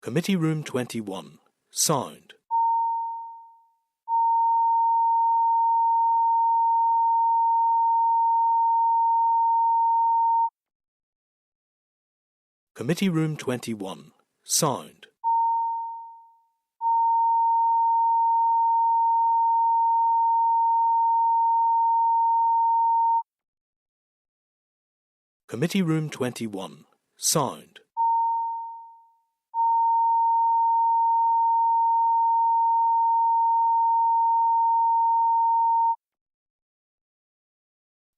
Committee Room 21. Sound. Committee Room 21. Sound. Committee Room 21. Sound.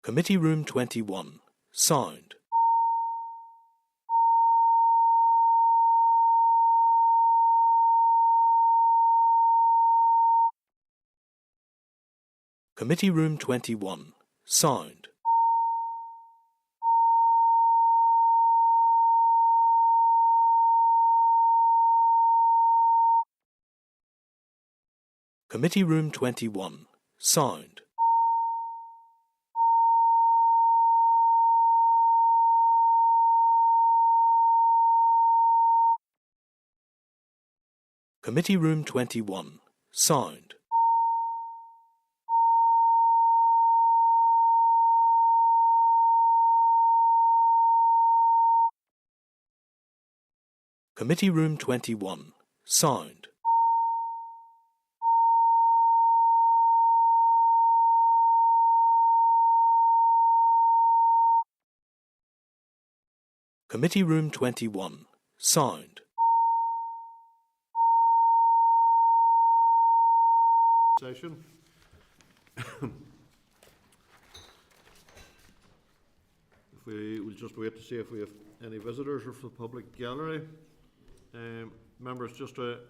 Committee Room 21. Sound. Committee Room 21. Sound. Committee Room 21. Sound. Committee Room 21. Sound. Committee Room 21. Sound. Committee Room 21. Sound. Session. If we will just wait to see if we have any visitors or for the public gallery. Members, just a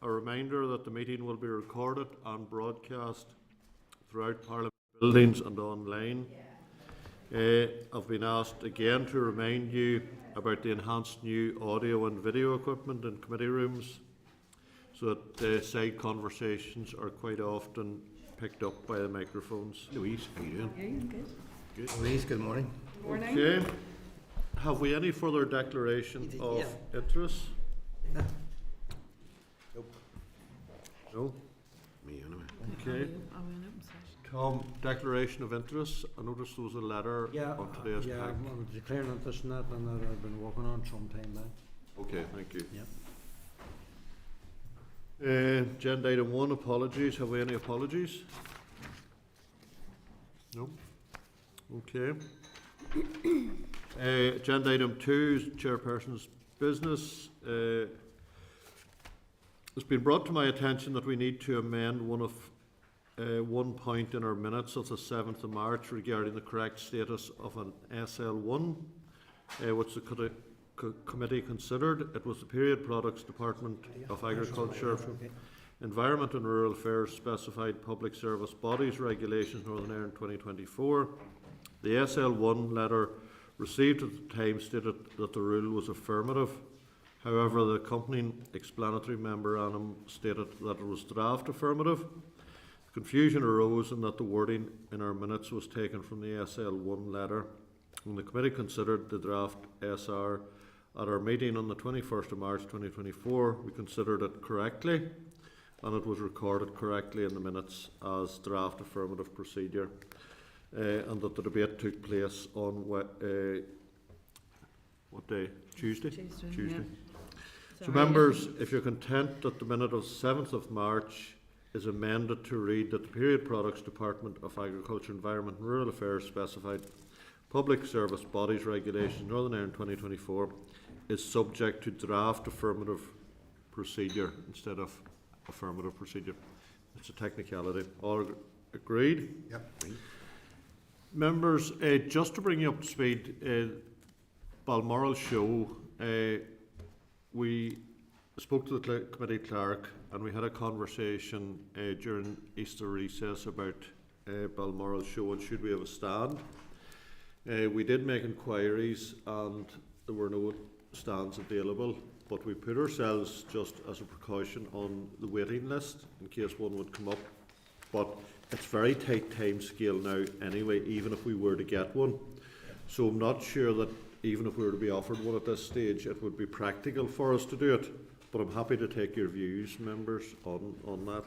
reminder that the meeting will be recorded and broadcast throughout Parliament buildings and online. I've been asked again to remind you about the enhanced new audio and video equipment in committee rooms, so that side conversations are quite often picked up by the microphones. Louise, how are you doing? Yeah, I'm good. Good. Louise, good morning. Morning. Okay. Have we any further declaration of interest? Nope. No? Me anyway. Okay. Are we in open session? Tom, declaration of interest. I noticed there was a letter on today's pack. I'm declaring interest in that, and that I've been working on some time now. Okay, thank you. Yep. Agenda item 1, apologies. Have we any apologies? No? Okay. Agenda item 2 is chairperson's business. It's been brought to my attention that we need to amend one point in our minutes of the 7th of March regarding the correct status of an SL1, which the committee considered. It was the Period Products Department of Agriculture, Environment and Rural Affairs Specified Public Service Bodies Regulations Northern Ireland 2024. The SL1 letter received at the time stated that the rule was affirmative. However, the accompanying explanatory memorandum stated that it was draft affirmative. Confusion arose in that the wording in our minutes was taken from the SL1 letter. When the committee considered the draft SR at our meeting on the 21st of March 2024, we considered it correctly, and it was recorded correctly in the minutes as draft affirmative procedure, and that the debate took place on what day? Tuesday? Tuesday. So members, if you're content that the minute of 7th of March is amended to read that the Period Products Department of Agriculture, Environment and Rural Affairs Specified Public Service Bodies Regulations Northern Ireland 2024 is subject to draft affirmative procedure instead of affirmative procedure. It's a technicality. All agreed? Yep. Members, just to bring you up to speed, Balmoral Show, we spoke to the committee clerk and we had a conversation during Easter recess about Balmoral Show and should we have a stand. We did make inquiries and there were no stands available, but we put ourselves just as a precaution on the waiting list in case one would come up. But it's very tight time scale now anyway, even if we were to get one. So I'm not sure that even if we were to be offered one at this stage, it would be practical for us to do it. but I'm happy to take your views, members, on that.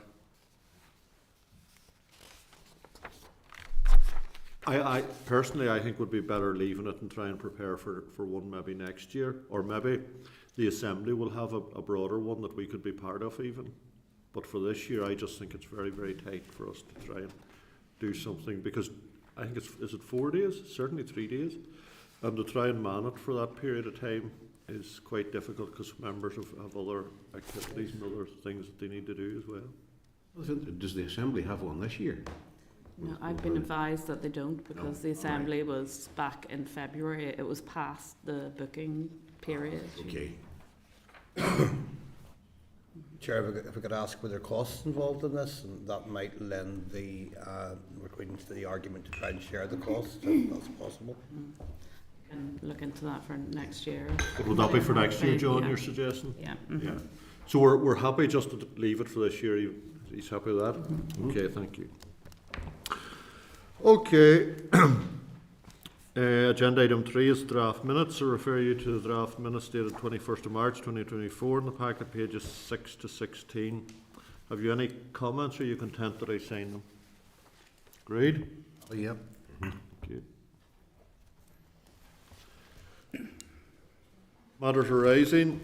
I personally, I think would be better leaving it and try and prepare for one maybe next year, or maybe the Assembly will have a broader one that we could be part of even. But for this year, I just think it's very, very tight for us to try and do something, because I think is it 4 days? Certainly 3 days. And to try and man it for that period of time is quite difficult, because members have other activities and other things that they need to do as well. Does the Assembly have one this year? No, I've been advised that they don't, because the Assembly was back in February. It was past the booking period. Okay. Chair, if we could ask, were there costs involved in this, and that might lend the recruitment to the argument to try and share the costs, if that's possible. Can look into that for next year. Would that be for next year, John, Yeah. you're suggesting? Yeah. Yeah. So we're happy just to leave it for this year. He's happy with that? Okay, thank you. Okay. Agenda item 3 is draft minutes. I refer you to the draft minutes dated 21st of March 2024 in the packet, pages 6 to 16. Have you any comments, or are you content that I sign them? Agreed? Oh, yep. Okay. Matters arising.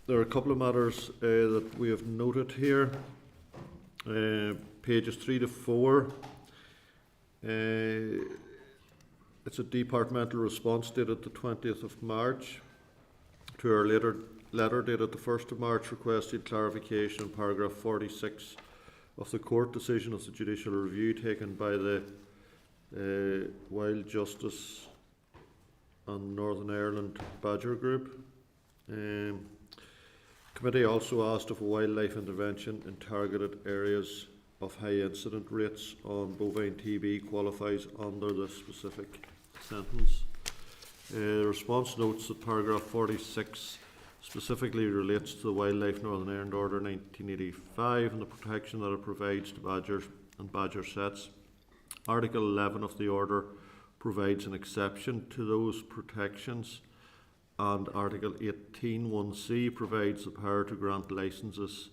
There are a couple of matters that we have noted here. Pages 3 to 4. It's a departmental response dated the 20th of March to our letter dated the 1st of March requested clarification in paragraph 46 of the court decision of the judicial review taken by the Wild Justice and Northern Ireland Badger Group. Committee also asked if a wildlife intervention in targeted areas of high incident rates on bovine TB qualifies under this specific sentence. The response notes that paragraph 46 specifically relates to the Wildlife Northern Ireland Order 1985 and the protection that it provides to badgers and badger sets. Article 11 of the order provides an exception to those protections, and Article 18(1)(c) provides the power to grant licences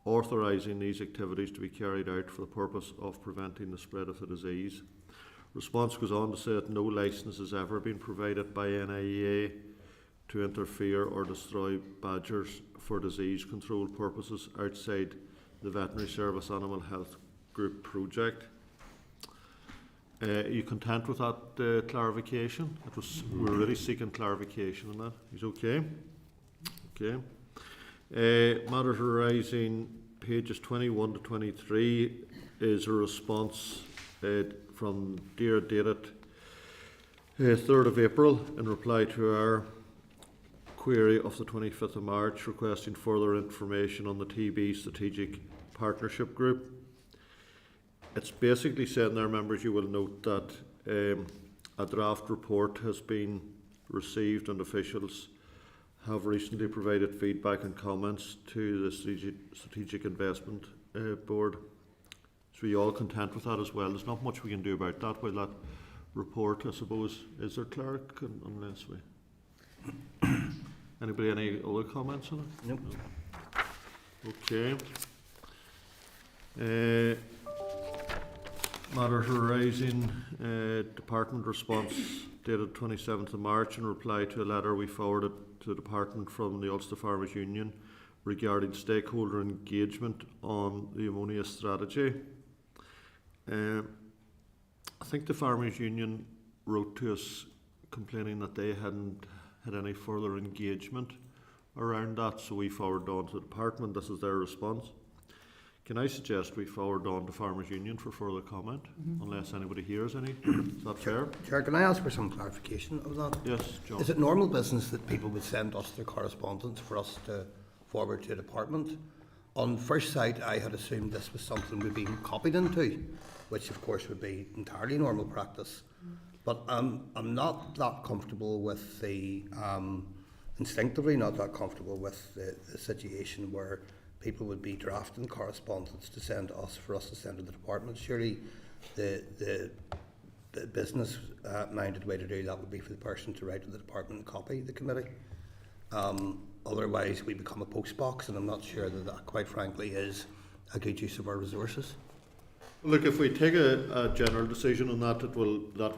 authorising these activities to be carried out for the purpose of preventing the spread of the disease. Response goes on to say that no licence has ever been provided by NIEA to interfere or destroy badgers for disease control purposes outside the Veterinary Service Animal Health Group project. Are you content with that clarification? We were really seeking clarification on that. Is okay? Okay. Matters arising, pages 21 to 23 is a response from Dear dated 3rd of April in reply to our query of the 25th of March requesting further information on the TB Strategic Partnership Group. It's basically saying there, members, you will note that a draft report has been received and officials have recently provided feedback and comments to the Strategic Investment Board. So are you all content with that as well? There's not much we can do about that while that report, I suppose. Is there, Clerk? Unless we... Anybody, any other comments on it? Nope. Okay. Matters arising, Department response dated 27th of March in reply to a letter we forwarded to the Department from the Ulster Farmers Union regarding stakeholder engagement on the ammonia strategy. I think the Farmers Union wrote to us complaining that they hadn't had any further engagement around that, so we forwarded on to the Department. This is their response. Can I suggest we forward on to Farmers Union for further comment, unless anybody hears any? Is that fair? Chair, can I ask for some clarification of that? Yes, John. Is it normal business that people would send us their correspondence for us to forward to the department? On first sight, I had assumed this was something we'd been copied into, which of course would be entirely normal practice. But I'm not that comfortable with the, instinctively not that comfortable with the situation where people would be drafting correspondence to send to us for us to send to the department. Surely the business minded way to do that would be for the person to write to the department and copy the committee. Otherwise, we become a post box, and I'm not sure that that, quite frankly, is a good use of our resources. Look, if we take a general decision on that, that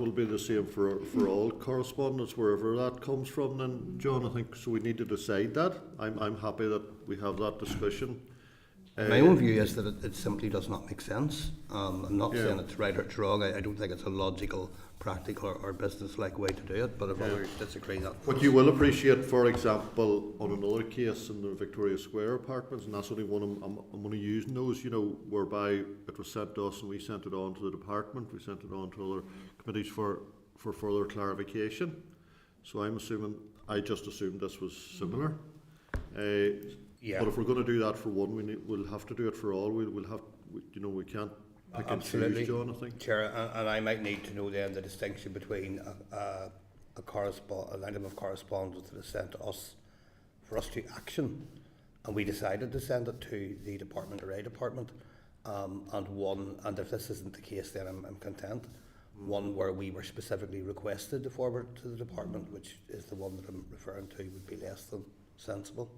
will be the same for all correspondence, wherever that comes from. Then, John, I think so. We need to decide that. I'm happy that we have that discussion. My own view is that it simply does not make sense. I'm not saying it's right or it's wrong. I don't think it's a logical, practical or business-like way to do it, but if others disagree, that. What you will appreciate, for example, on another case in the Victoria Square apartments, and that's only one I'm only using those, whereby it was sent to us and we sent it on to the department, we sent it on to other committees for further clarification. So I just assumed this was similar. But if we're going to do that for one, we'll have to do it for all. We can't pick and choose, John, I think. Chair, and I might need to know then the distinction between an item of correspondence that is sent to us for us to action, and we decided to send it to the department or a department, and if this isn't the case, then I'm content. One where we were specifically requested to forward to the department, which is the one that I'm referring to, would be less than sensible.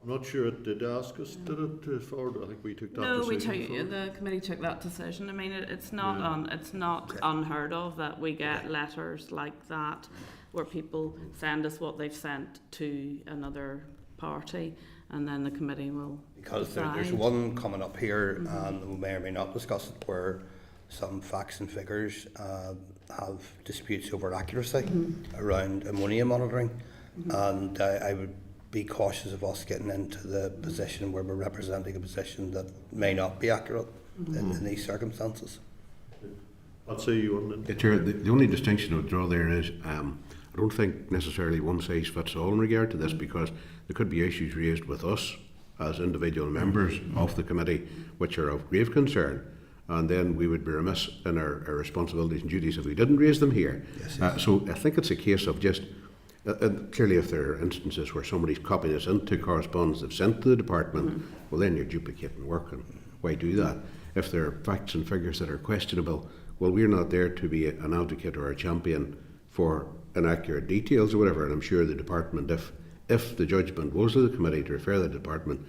I'm not sure it did ask us, did it, to forward? I think we took that decision. No, the committee took that decision. I mean, it's not unheard of that we get letters like that where people send us what they've sent to another party, and then the committee will Because decide. there's one coming up here, and we may or may not discuss it, where some facts and figures have disputes over accuracy around ammonia monitoring, and I would be cautious of us getting into the position where we're representing a position that may not be accurate in these circumstances. I'll say you on the Chair, the only distinction I would draw there is I don't think necessarily one size fits all in regard to this, because there could be issues raised with us as individual members of the committee which are of grave concern, and then we would be remiss in our responsibilities and duties if we didn't raise them here. Yes. So I think it's a case of just clearly, if there are instances where somebody's copying us into correspondence they've sent to the department, well, then you're duplicating work, and why do that? If there are facts and figures that are questionable, well, we're not there to be an advocate or a champion for inaccurate details or whatever, and I'm sure the department, if the judgment was to the committee to refer the department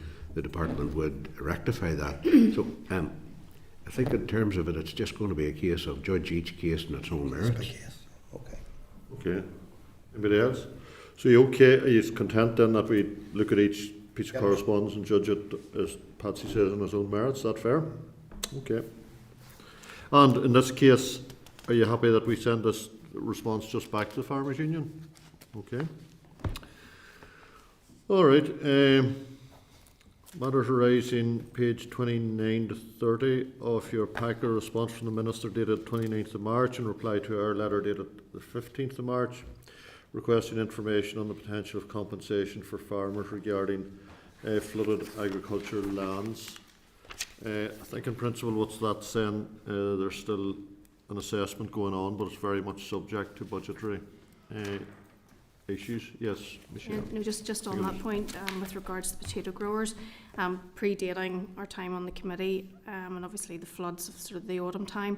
would rectify that. So I think in terms of it, it's just going to be a case of judge each case in its own merits. Yes. Okay. Okay. Anybody else? So are you content then that we look at each piece of correspondence and judge it, as Patsy says, on its own merits? Is that fair? Okay. And in this case, are you happy that we send this response just back to the Farmers Union? Okay. All right. Matters arising, page 29 to 30 of your packet, response from the Minister dated 29th of March in reply to our letter dated the 15th of March, requesting information on the potential of compensation for farmers regarding flooded agricultural lands. I think in principle what's that saying, there's still an assessment going on, but it's very much subject to budgetary issues. Yes, Michelle. No, just on that point, with regards to potato growers, predating our time on the committee, and obviously the floods of sort of the autumn time,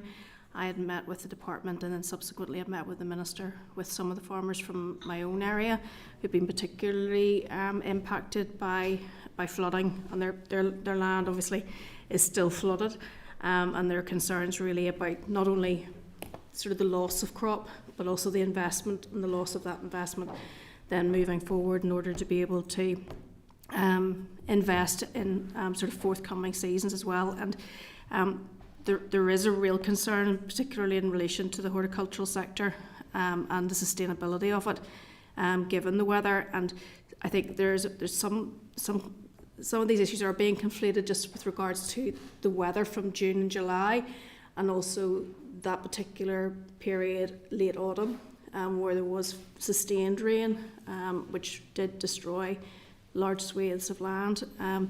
I had met with the department, and then subsequently I met with the Minister with some of the farmers from my own area who've been particularly impacted by flooding, and their land obviously is still flooded, and their concerns really about not only sort of the loss of crop, but also the investment and the loss of that investment then moving forward in order to be able to invest in sort of forthcoming seasons as well. And there is a real concern, particularly in relation to the horticultural sector and the sustainability of it, given the weather. And I think there's some of these issues are being conflated just with regards to the weather from June and July, and also that particular period, late autumn, where there was sustained rain, which did destroy large swathes of land. I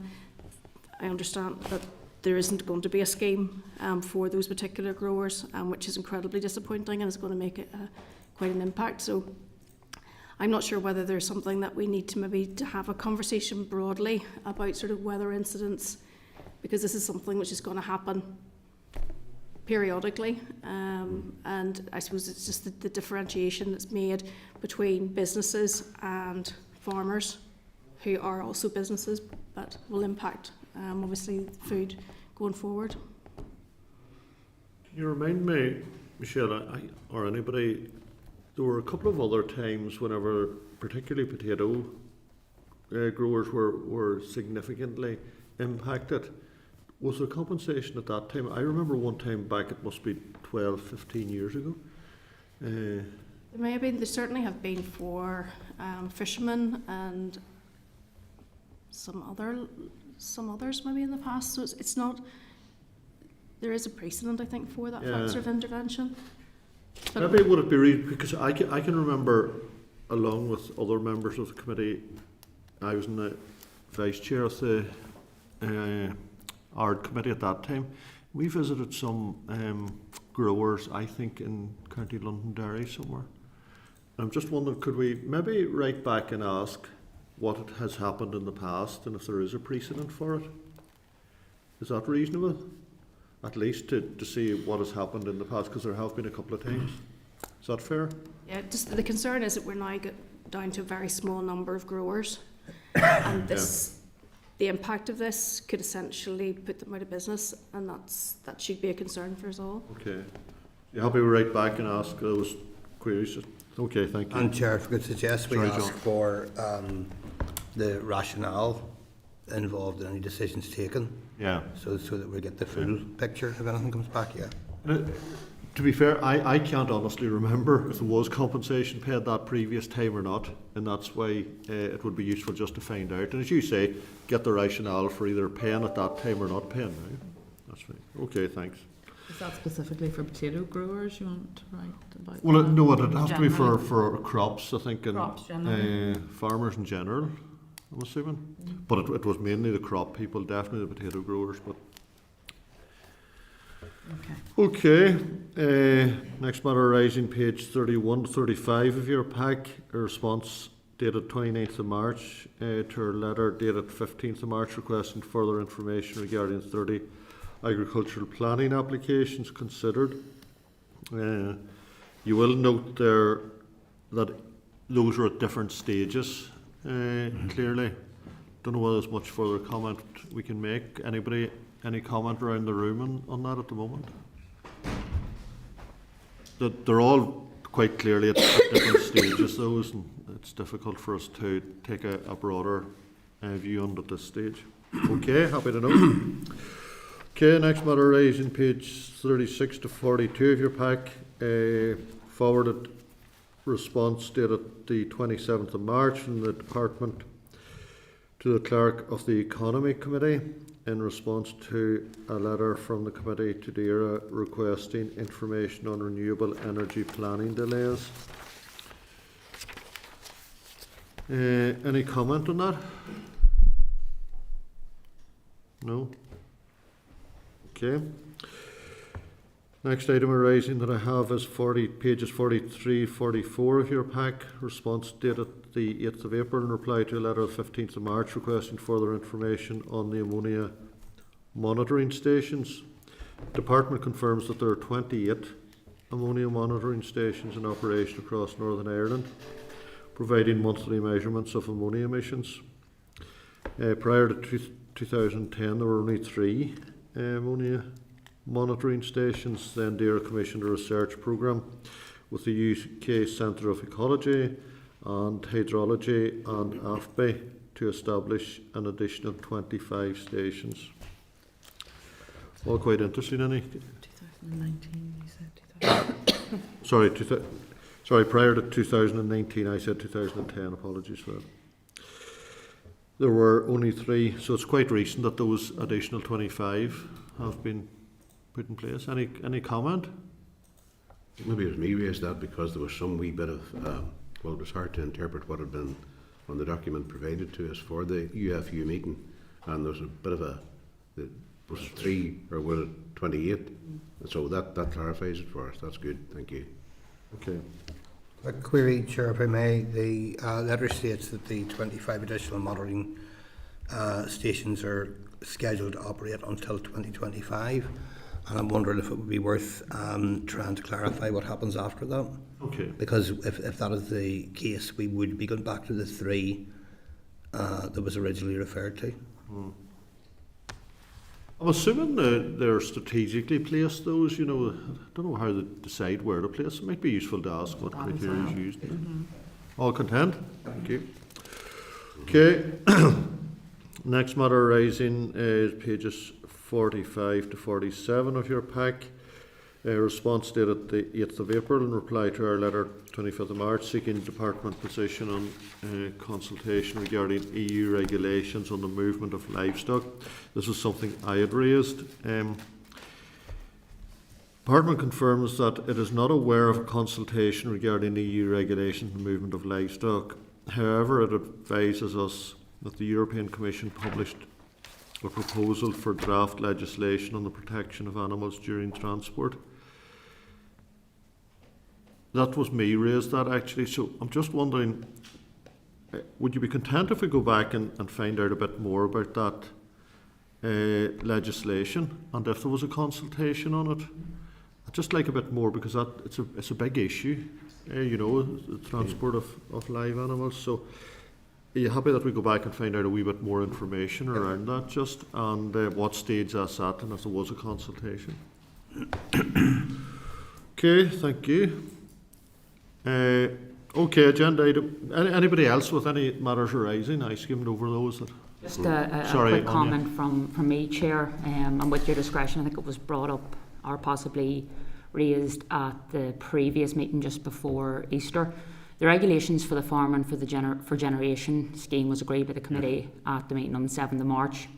understand that there isn't going to be a scheme for those particular growers, which is incredibly disappointing and is going to make it quite an impact. So I'm not sure whether there's something that we need to maybe to have a conversation broadly about sort of weather incidents, because this is something which is going to happen periodically, and I suppose it's just the differentiation that's made between businesses and farmers who are also businesses, but will impact obviously food going forward. Can you remind me, Michelle, or anybody, there were a couple of other times whenever particularly potato growers were significantly impacted. Was there compensation at that time? I remember one time back, it must be 12, 15 years ago. There may have been, there certainly have been for fishermen and some others maybe in the past. So it's not. There is a precedent, I think, for that sort of intervention. But Maybe would it be because I can remember, along with other members of the committee, I was in the vice chair of the ARD committee at that time. We visited some growers, I think, in County Londonderry somewhere. I'm just wondering, could we maybe write back and ask what has happened in the past and if there is a precedent for it? Is that reasonable? At least to see what has happened in the past, because there have been a couple of times. Is that fair? yeah, just the concern is that we're now down to a very small number of growers, and the impact of this could essentially put them out of business, and that should be a concern for us all. Okay. You happy we write back and ask those queries? Okay, thank you. And Chair, if I could suggest we Sorry, ask John. for the rationale involved in any decisions taken, Yeah. so that we get the full picture if anything comes back. Yeah. To be fair, I can't honestly remember if there was compensation paid that previous time or not, and that's why it would be useful just to find out. And as you say, get the rationale for either paying at that time or not paying now. That's fine. Okay, thanks. Is that specifically for potato growers you want to write about? Well, that? no, it'd have to be Generally? for crops, I think, and Crops generally. farmers in general, I'm assuming. But it was mainly the crop people, definitely the potato growers. But Okay. okay, next matter arising, page 31 to 35 of your pack, a response dated 29th of March to our letter dated 15th of March requesting further information regarding 30 agricultural planning applications considered. You will note there that those are at different stages, clearly. Don't know whether there's much further comment we can make. Anybody, any comment around the room on that at the moment? That they're all quite clearly at different stages, those, and it's difficult for us to take a broader view on it at this stage. Okay, happy to know. Okay, next matter raising page 36 to 42 of your pack. Forwarded response dated the 27th of March from the department to the clerk of the Economy Committee in response to a letter from the committee to DAERA requesting information on renewable energy planning delays. Any comment on that? No? Okay. Next item arising that I have is pages 43, 44 of your pack. Response dated the 8th of April in reply to a letter of 15th of March requesting further information on the ammonia monitoring stations. Department confirms that there are 28 ammonia monitoring stations in operation across Northern Ireland, providing monthly measurements of ammonia emissions. Prior to 2010, there were only 3 ammonia monitoring stations. Then DAERA commissioned a research programme with the UK Centre of Ecology and Hydrology and AFBI to establish an additional 25 stations. All quite interesting, any? 2019, you said. Sorry, prior to 2019, I said 2010, apologies for that. There were only 3, so it's quite recent that those additional 25 have been put in place. Any comment? Maybe it was me raised that because there was some wee bit of, well, it was hard to interpret what had been on the document provided to us for the UFU meeting, and there was a bit of was it 3 or was it 28? And so that clarifies it for us. That's good. Thank you. Okay. A query, Chair, if I may. The letter states that the 25 additional monitoring stations are scheduled to operate until 2025, and I'm wondering if it would be worth trying to clarify what happens after that. Okay. Because if that is the case, we would be going back to the 3 that was originally referred to. I'm assuming they're strategically placed, those, you know, I don't know how they decide where to place. It might be useful to ask what criteria is used. All content? Thank you. Okay. Next matter arising is pages 45 to 47 of your pack. A response dated the 8th of April in reply to our letter 25th of March seeking department position on consultation regarding EU regulations on the movement of livestock. This is something I had raised. Department confirms that it is not aware of a consultation regarding EU regulations on the movement of livestock. However, it advises us that the European Commission published a proposal for draft legislation on the protection of animals during transport. That was me raised that actually, so I'm just wondering, would you be content if we go back and find out a bit more about that legislation, and if there was a consultation on it? I'd just like a bit more, because it's a big issue, you know, the transport of live animals. So are you happy that we go back and find out a wee bit more information around that, just, and what stage that's at, and if there was a consultation? Okay, thank you. Okay, agenda item. Anybody else with any matters arising? I skimmed over those. Just a quick comment from me, Chair, and with your discretion, I think it was brought up or possibly raised at the previous meeting just before Easter. The regulations for the farming for the for generation scheme was agreed by the committee at the meeting on the 7th of March.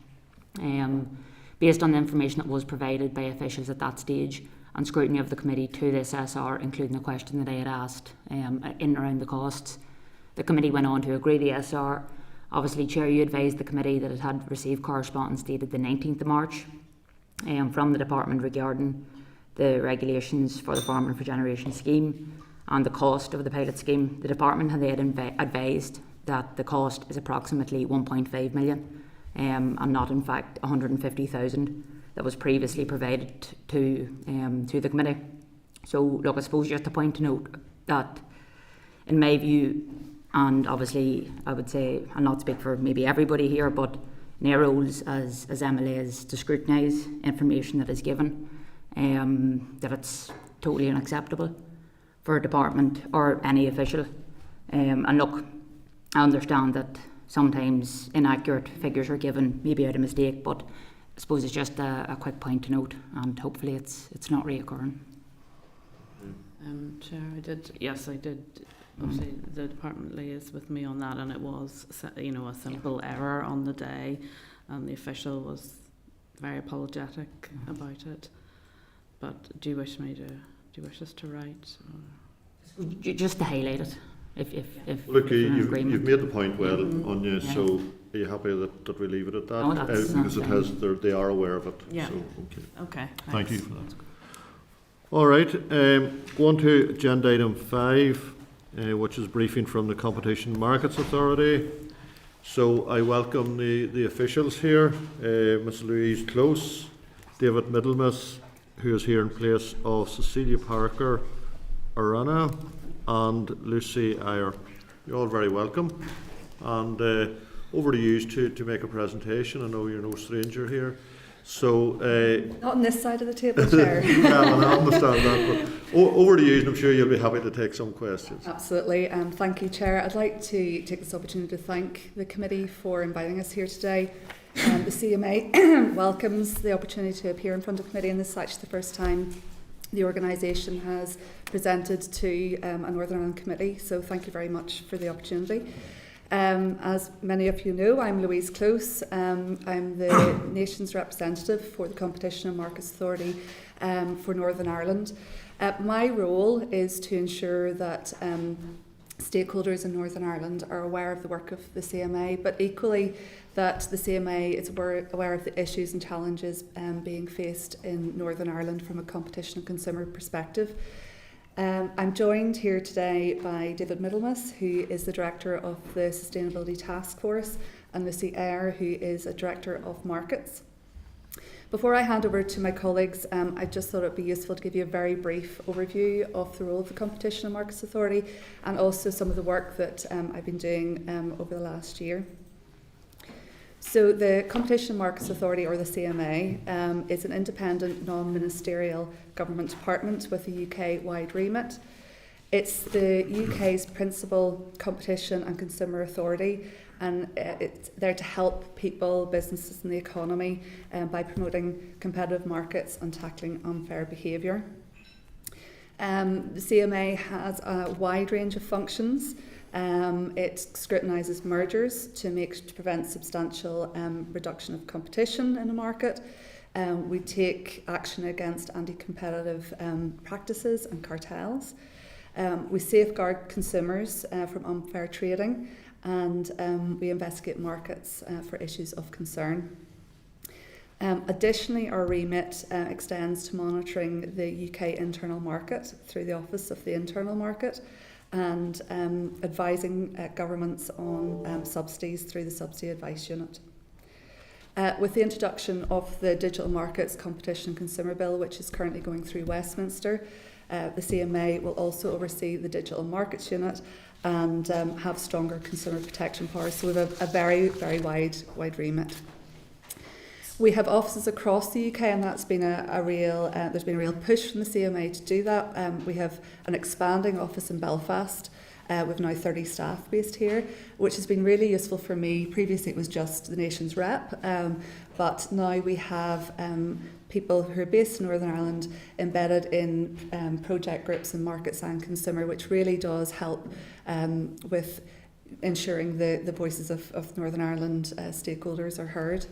Based on the information that was provided by officials at that stage and scrutiny of the committee to the SSR, including the question that I had asked in and around the costs, the committee went on to agree the SR. Obviously, Chair, you advised the committee that it had received correspondence dated the 19th of March from the department regarding the regulations for the farming for generation scheme and the cost of the pilot scheme. The department had advised that the cost is approximately 1.5 million and not in fact 150,000 that was previously provided to the committee. So look, I suppose just a point to note that in my view, and obviously I would say, I'll not speak for maybe everybody here, but in our roles as MLAs to scrutinise information that is given, that it's totally unacceptable for a department or any official. And look, I understand that sometimes inaccurate figures are given, maybe out of mistake, but I suppose it's just a quick point to note, and hopefully it's not reoccurring. Chair, I did. Obviously, the department liaised with me on that, and it was, you know, a simple error on the day, and the official was very apologetic about it. But do you wish us to write? Or? Just to highlight it, if look, you've made the point well, Anya. Yeah. So are you happy that we leave it at that? Oh, that's because it has, they are aware of it. Yeah. So, okay. Okay. Thank you for that. All right. Go on to agenda item 5, which is briefing from the Competition Markets Authority. So I welcome the officials here, Ms. Louise Close, David Middlemiss, who is here in place of Cecilia Parker Arana, and Lucy Ayer. You're all very welcome. And over to you to make a presentation. I know you're no stranger here. So, not on this side of the table, Chair. well, I understand that, but over to you, and I'm sure you'll be happy to take some questions. Absolutely. Thank you, Chair. I'd like to take this opportunity to thank the committee for inviting us here today. The CMA welcomes the opportunity to appear in front of the committee, and this is actually the first time the organisation has presented to a Northern Ireland committee, so thank you very much for the opportunity. As many of you know, I'm Louise Close. I'm the nation's representative for the Competition and Markets Authority for Northern Ireland. My role is to ensure that stakeholders in Northern Ireland are aware of the work of the CMA, but equally that the CMA is aware of the issues and challenges being faced in Northern Ireland from a competition and consumer perspective. I'm joined here today by David Middlemiss, who is the Director of the Sustainability Task Force, and Lucy Ayer, who is a Director of Markets. Before I hand over to my colleagues, I just thought it would be useful to give you a very brief overview of the role of the Competition and Markets Authority, and also some of the work that I've been doing over the last year. So the Competition Markets Authority, or the CMA, is an independent, non-ministerial government department with a UK-wide remit. It's the UK's principal competition and consumer authority, and it's there to help people, businesses and the economy by promoting competitive markets and tackling unfair behaviour. The CMA has a wide range of functions. It scrutinises mergers to prevent substantial reduction of competition in a market. We take action against anti-competitive practices and cartels. We safeguard consumers from unfair trading, and we investigate markets for issues of concern. Additionally, our remit extends to monitoring the UK internal market through the Office of the Internal Market, and advising governments on subsidies through the Subsidy Advice Unit. With the introduction of the Digital Markets Competition and Consumer Bill, which is currently going through Westminster, the CMA will also oversee the Digital Markets Unit and have stronger consumer protection powers. So we have a very, very wide remit. We have offices across the UK, and that's been there's been a real push from the CMA to do that. We have an expanding office in Belfast. We've now 30 staff based here, which has been really useful for me. Previously it was just the nation's rep, but now we have people who are based in Northern Ireland embedded in project groups in markets and consumer, which really does help with ensuring the voices of Northern Ireland stakeholders are heard.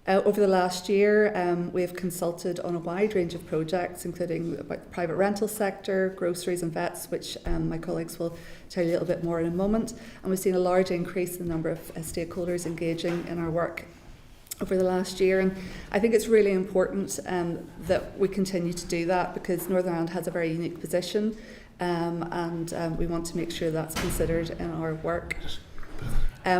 Over the last year, we have consulted on a wide range of projects, including about the private rental sector, groceries and vets, which my colleagues will tell you a little bit more in a moment. And we've seen a large increase in the number of stakeholders engaging in our work over the last year. And I think it's really important that we continue to do that, because Northern Ireland has a very unique position, and we want to make sure that's considered in our work.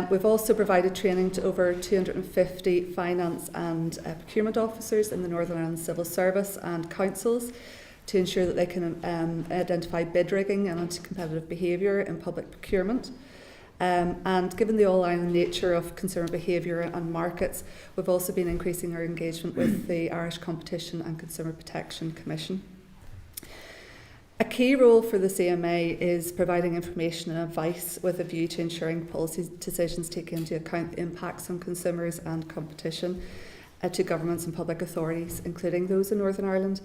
We've also provided training to over 250 finance and procurement officers in the Northern Ireland Civil Service and councils to ensure that they can identify bid rigging and anti-competitive behaviour in public procurement. And given the all-island nature of consumer behaviour and markets, we've also been increasing our engagement with the Irish Competition and Consumer Protection Commission. A key role for the CMA is providing information and advice with a view to ensuring policy decisions take into account the impacts on consumers and competition to governments and public authorities, including those in Northern Ireland.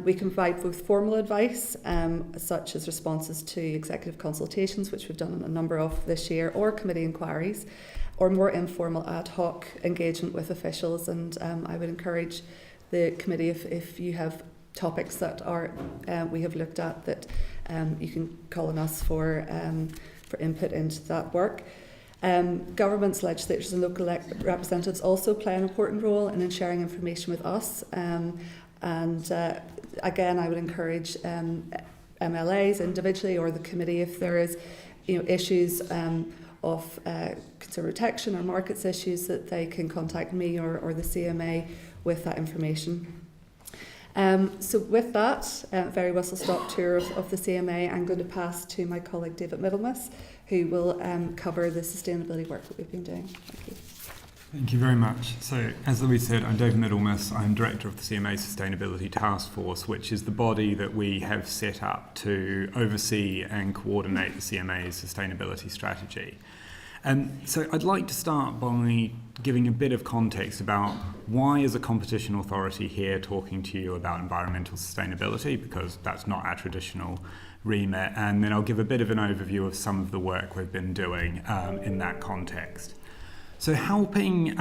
We can provide both formal advice, such as responses to executive consultations, which we've done a number of this year, or committee inquiries, or more informal ad hoc engagement with officials. And I would encourage the committee, if you have topics that we have looked at, that you can call on us for input into that work. Governments, legislatures and local representatives also play an important role in sharing information with us. Again, I would encourage MLAs individually, or the committee, if there is issues of consumer protection or markets issues, that they can contact me or the CMA with that information. So with that very whistle-stop tour of the CMA, I'm going to pass to my colleague David Middlemiss, who will cover the sustainability work that we've been doing. Thank you. Thank you very much. So, as Louise said, I'm David Middlemiss. I'm Director of the CMA Sustainability Task Force, which is the body that we have set up to oversee and coordinate the CMA's sustainability strategy. So I'd like to start by giving a bit of context about why is a competition authority here talking to you about environmental sustainability, because that's not our traditional remit, and then I'll give a bit of an overview of some of the work we've been doing in that context. So helping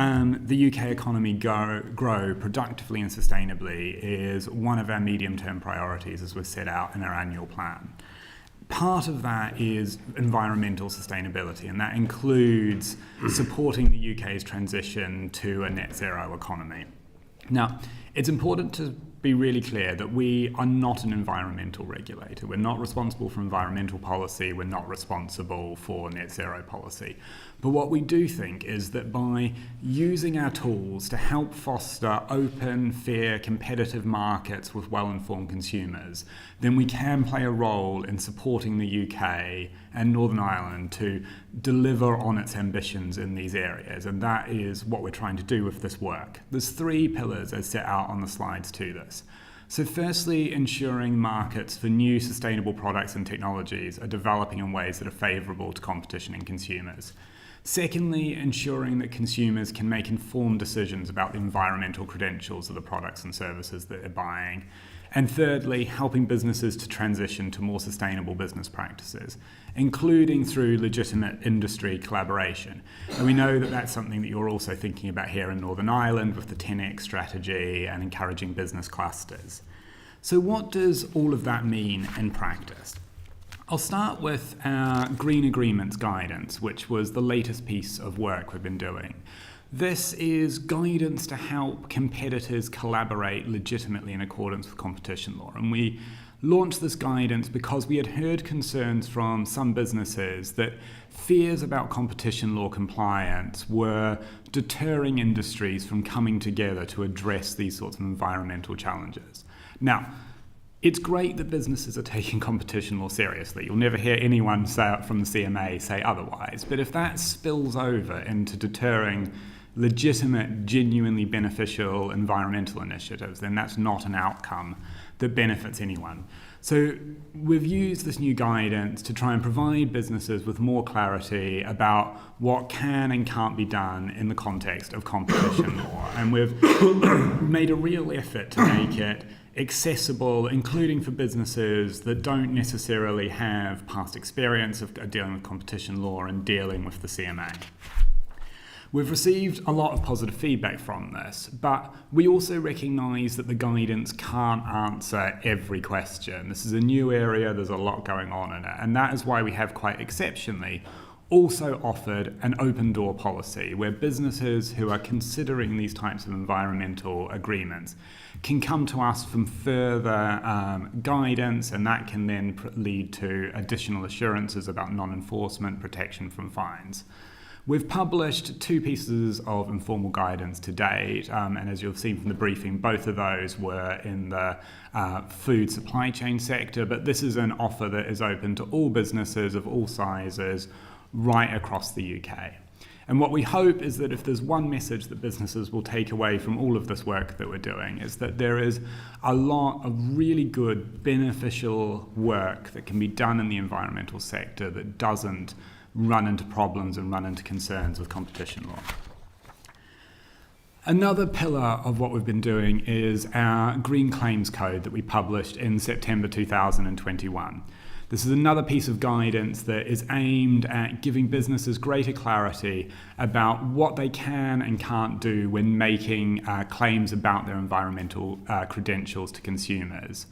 the UK economy grow productively and sustainably is one of our medium-term priorities as we've set out in our annual plan. Part of that is environmental sustainability, and that includes supporting the UK's transition to a net zero economy. Now, it's important to be really clear that we are not an environmental regulator. We're not responsible for environmental policy. We're not responsible for net zero policy. But what we do think is that by using our tools to help foster open, fair, competitive markets with well-informed consumers, then we can play a role in supporting the UK and Northern Ireland to deliver on its ambitions in these areas, and that is what we're trying to do with this work. There's 3 pillars as set out on the slides to this. So firstly, ensuring markets for new sustainable products and technologies are developing in ways that are favourable to competition and consumers. Secondly, ensuring that consumers can make informed decisions about the environmental credentials of the products and services that they're buying. And thirdly, helping businesses to transition to more sustainable business practices, including through legitimate industry collaboration. And we know that that's something that you're also thinking about here in Northern Ireland with the 10X strategy and encouraging business clusters. So what does all of that mean in practice? I'll start with our Green Agreements guidance, which was the latest piece of work we've been doing. This is guidance to help competitors collaborate legitimately in accordance with competition law. And we launched this guidance because we had heard concerns from some businesses that fears about competition law compliance were deterring industries from coming together to address these sorts of environmental challenges. Now, it's great that businesses are taking competition law seriously. You'll never hear anyone from the CMA say otherwise. But if that spills over into deterring legitimate, genuinely beneficial environmental initiatives, then that's not an outcome that benefits anyone. So we've used this new guidance to try and provide businesses with more clarity about what can and can't be done in the context of competition law. And we've made a real effort to make it accessible, including for businesses that don't necessarily have past experience of dealing with competition law and dealing with the CMA. We've received a lot of positive feedback from this, but we also recognise that the guidance can't answer every question. This is a new area, there's a lot going on in it, and that is why we have quite exceptionally also offered an open door policy where businesses who are considering these types of environmental agreements can come to us from further guidance, and that can then lead to additional assurances about non-enforcement, protection from fines. We've published 2 pieces of informal guidance to date, and as you'll have seen from the briefing, both of those were in the food supply chain sector, but this is an offer that is open to all businesses of all sizes right across the UK. And what we hope is that if there's one message that businesses will take away from all of this work that we're doing, is that there is a lot of really good, beneficial work that can be done in the environmental sector that doesn't run into problems and run into concerns with competition law. Another pillar of what we've been doing is our Green Claims Code that we published in September 2021. This is another piece of guidance that is aimed at giving businesses greater clarity about what they can and can't do when making claims about their environmental credentials to consumers.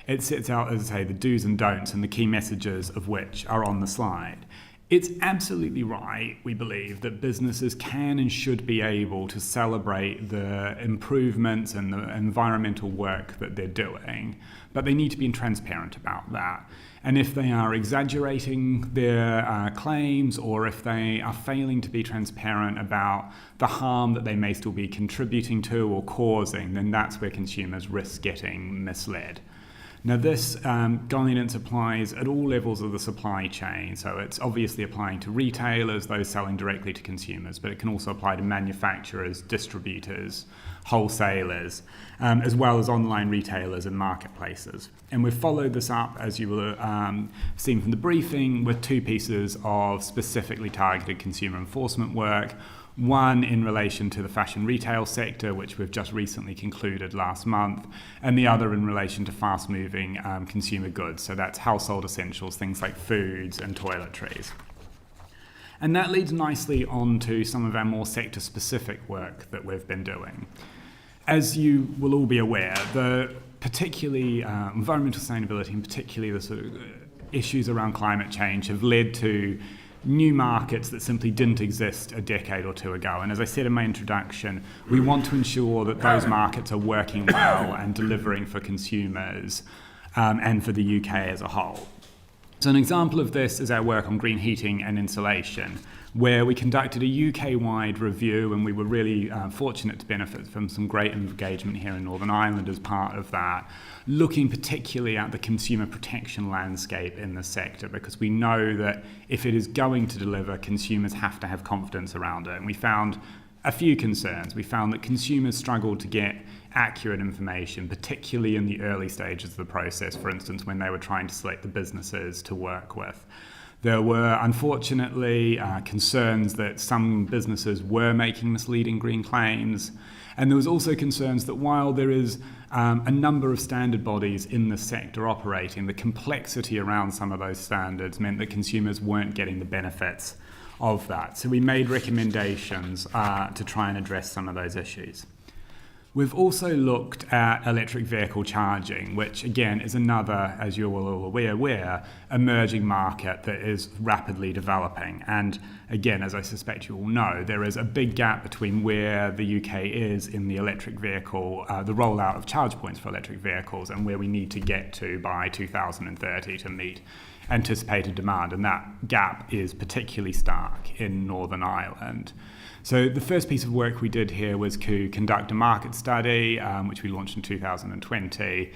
It sets out, as I say, the do's and don'ts and the key messages of which are on the slide. It's absolutely right, we believe, that businesses can and should be able to celebrate the improvements and the environmental work that they're doing, but they need to be transparent about that. And if they are exaggerating their claims, or if they are failing to be transparent about the harm that they may still be contributing to or causing, then that's where consumers risk getting misled. Now, this guidance applies at all levels of the supply chain, so it's obviously applying to retailers, those selling directly to consumers, but it can also apply to manufacturers, distributors, wholesalers, as well as online retailers and marketplaces. And we've followed this up, as you will have seen from the briefing, with 2 pieces of specifically targeted consumer enforcement work. One in relation to the fashion retail sector, which we've just recently concluded last month, and the other in relation to fast-moving consumer goods. So that's household essentials, things like foods and toiletries. And that leads nicely on to some of our more sector-specific work that we've been doing. As you will all be aware, particularly environmental sustainability, and particularly the sort of issues around climate change, have led to new markets that simply didn't exist a decade or 2 ago. And as I said in my introduction, we want to ensure that those markets are working well and delivering for consumers and for the UK as a whole. So an example of this is our work on green heating and insulation, where we conducted a UK-wide review, and we were really fortunate to benefit from some great engagement here in Northern Ireland as part of that, looking particularly at the consumer protection landscape in the sector, because we know that if it is going to deliver, consumers have to have confidence around it. And we found a few concerns. We found that consumers struggled to get accurate information, particularly in the early stages of the process, for instance, when they were trying to select the businesses to work with. There were, unfortunately, concerns that some businesses were making misleading green claims. And there was also concerns that while there is a number of standard bodies in the sector operating, the complexity around some of those standards meant that consumers weren't getting the benefits of that. So we made recommendations to try and address some of those issues. We've also looked at electric vehicle charging, which again is another, as you're all aware, emerging market that is rapidly developing. And again, as I suspect you all know, there is a big gap between where the UK is in the electric vehicle, the rollout of charge points for electric vehicles, and where we need to get to by 2030 to meet anticipated demand. And that gap is particularly stark in Northern Ireland. So the first piece of work we did here was to conduct a market study, which we launched in 2020.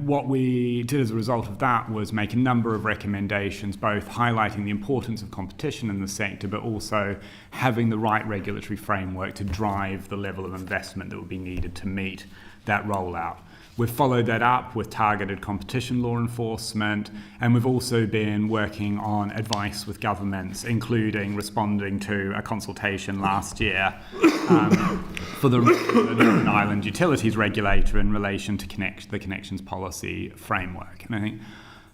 What we did as a result of that was make a number of recommendations, both highlighting the importance of competition in the sector, but also having the right regulatory framework to drive the level of investment that would be needed to meet that rollout. We've followed that up with targeted competition law enforcement, and we've also been working on advice with governments, including responding to a consultation last year for the Northern Ireland Utilities Regulator in relation to the Connections Policy framework. And I think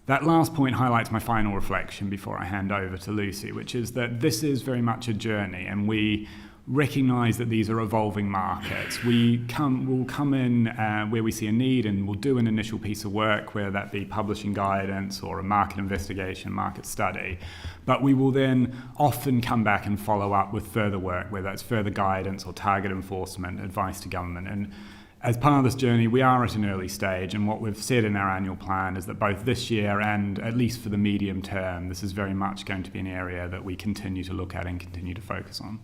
that last point highlights my final reflection before I hand over to Lucy, which is that this is very much a journey, and we recognise that these are evolving markets. We'll come in where we see a need, and we'll do an initial piece of work, whether that be publishing guidance or a market investigation, market study. But we will then often come back and follow up with further work, whether that's further guidance or target enforcement, advice to government. And as part of this journey, we are at an early stage, and what we've said in our annual plan is that both this year and at least for the medium term, this is very much going to be an area that we continue to look at and continue to focus on.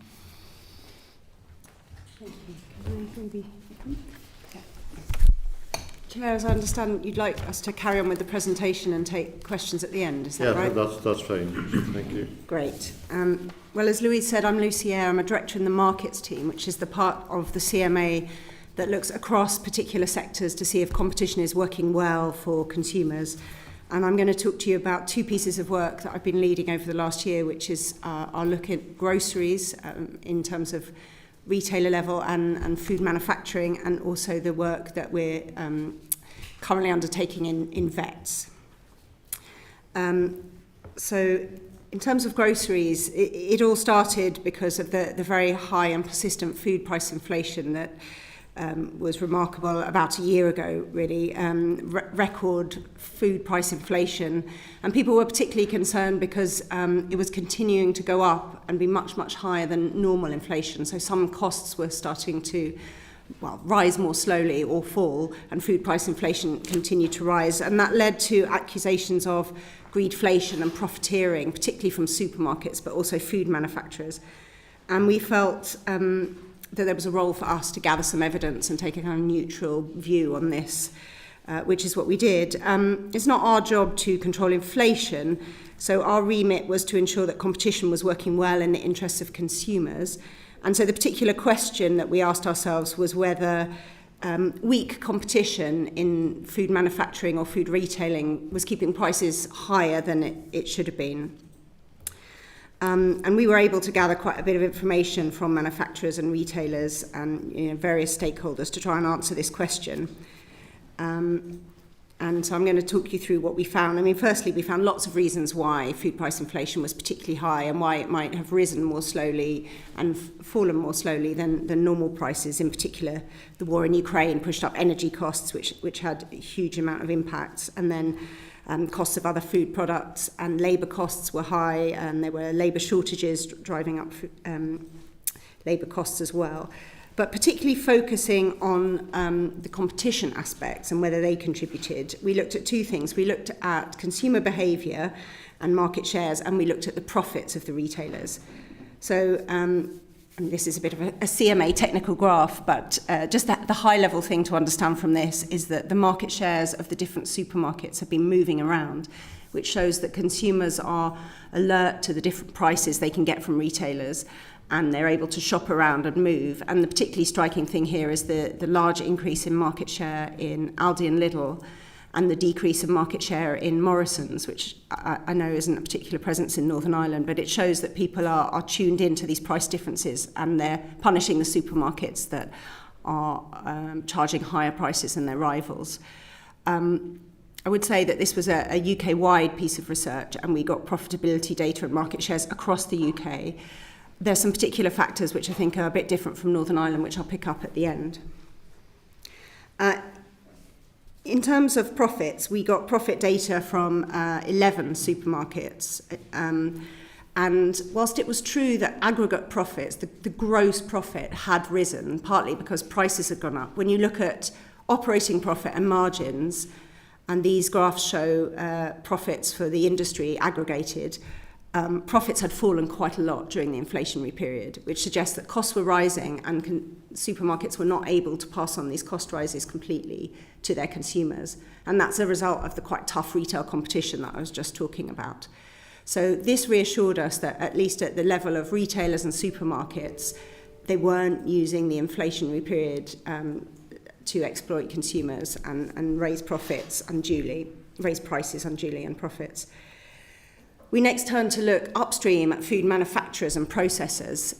Chair, as I understand, you'd like us to carry on with the presentation and take questions at the end, is that right? Yeah, that's fine. Thank you. Great. Well, as Louise said, I'm Lucy Eyre. I'm a director in the markets team, which is the part of the CMA that looks across particular sectors to see if competition is working well for consumers. And I'm going to talk to you about two pieces of work that I've been leading over the last year, which is our look at groceries in terms of retailer level and food manufacturing, and also the work that we're currently undertaking in vets. So in terms of groceries, it all started because of the very high and persistent food price inflation that was remarkable about a year ago, really. Record food price inflation, and people were particularly concerned because it was continuing to go up and be much, much higher than normal inflation. So some costs were starting to rise more slowly or fall, and food price inflation continued to rise. And that led to accusations of greedflation and profiteering, particularly from supermarkets, but also food manufacturers. And we felt that there was a role for us to gather some evidence and take a kind of neutral view on this, which is what we did. It's not our job to control inflation, so our remit was to ensure that competition was working well in the interests of consumers. And so the particular question that we asked ourselves was whether weak competition in food manufacturing or food retailing was keeping prices higher than it should have been. And we were able to gather quite a bit of information from manufacturers and retailers and various stakeholders to try and answer this question. And so I'm going to talk you through what we found. I mean, firstly, we found lots of reasons why food price inflation was particularly high and why it might have risen more slowly and fallen more slowly than normal prices. In particular, the war in Ukraine pushed up energy costs, which had a huge amount of impacts. And then costs of other food products and labour costs were high, and there were labour shortages driving up labour costs as well. but particularly focusing on the competition aspects and whether they contributed. We looked at two things. We looked at consumer behaviour and market shares, and we looked at the profits of the retailers. So and this is a bit of a CMA technical graph, but just the high-level thing to understand from this is that the market shares of the different supermarkets have been moving around, which shows that consumers are alert to the different prices they can get from retailers, and they're able to shop around and move. And the particularly striking thing here is the large increase in market share in Aldi and Lidl, and the decrease of market share in Morrison's, which I know isn't a particular presence in Northern Ireland, but it shows that people are tuned into these price differences, and they're punishing the supermarkets that are charging higher prices than their rivals. I would say that this was a UK-wide piece of research, and we got profitability data and market shares across the UK. There's some particular factors which I think are a bit different from Northern Ireland, which I'll pick up at the end. In terms of profits, we got profit data from 11 supermarkets. And whilst it was true that aggregate profits, the gross profit had risen, partly because prices had gone up, when you look at operating profit and margins, and these graphs show profits for the industry aggregated, profits had fallen quite a lot during the inflationary period, which suggests that costs were rising and supermarkets were not able to pass on these cost rises completely to their consumers. And that's a result of the quite tough retail competition that I was just talking about. So this reassured us that at least at the level of retailers and supermarkets, they weren't using the inflationary period to exploit consumers and raise profits unduly, raise prices unduly and profits. We next turn to look upstream at food manufacturers and processors.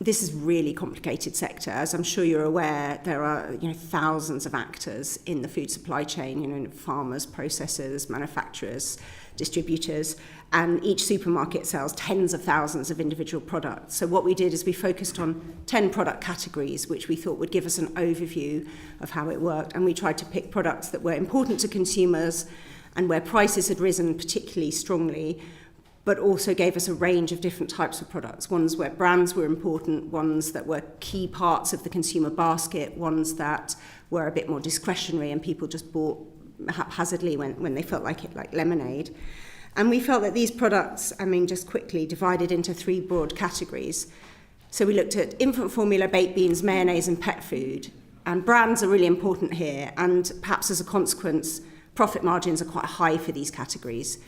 This is a really complicated sector. As I'm sure you're aware, there are thousands of actors in the food supply chain, farmers, processors, manufacturers, distributors, and each supermarket sells tens of thousands of individual products. So what we did is we focused on 10 product categories, which we thought would give us an overview of how it worked, and we tried to pick products that were important to consumers and where prices had risen particularly strongly, but also gave us a range of different types of products, ones where brands were important, ones that were key parts of the consumer basket, ones that were a bit more discretionary and people just bought haphazardly when they felt like it, like lemonade. And we felt that these products, just quickly divided into 3 broad categories. So we looked at infant formula, baked beans, mayonnaise and pet food. And brands are really important here, and perhaps as a consequence, profit margins are quite high for these categories.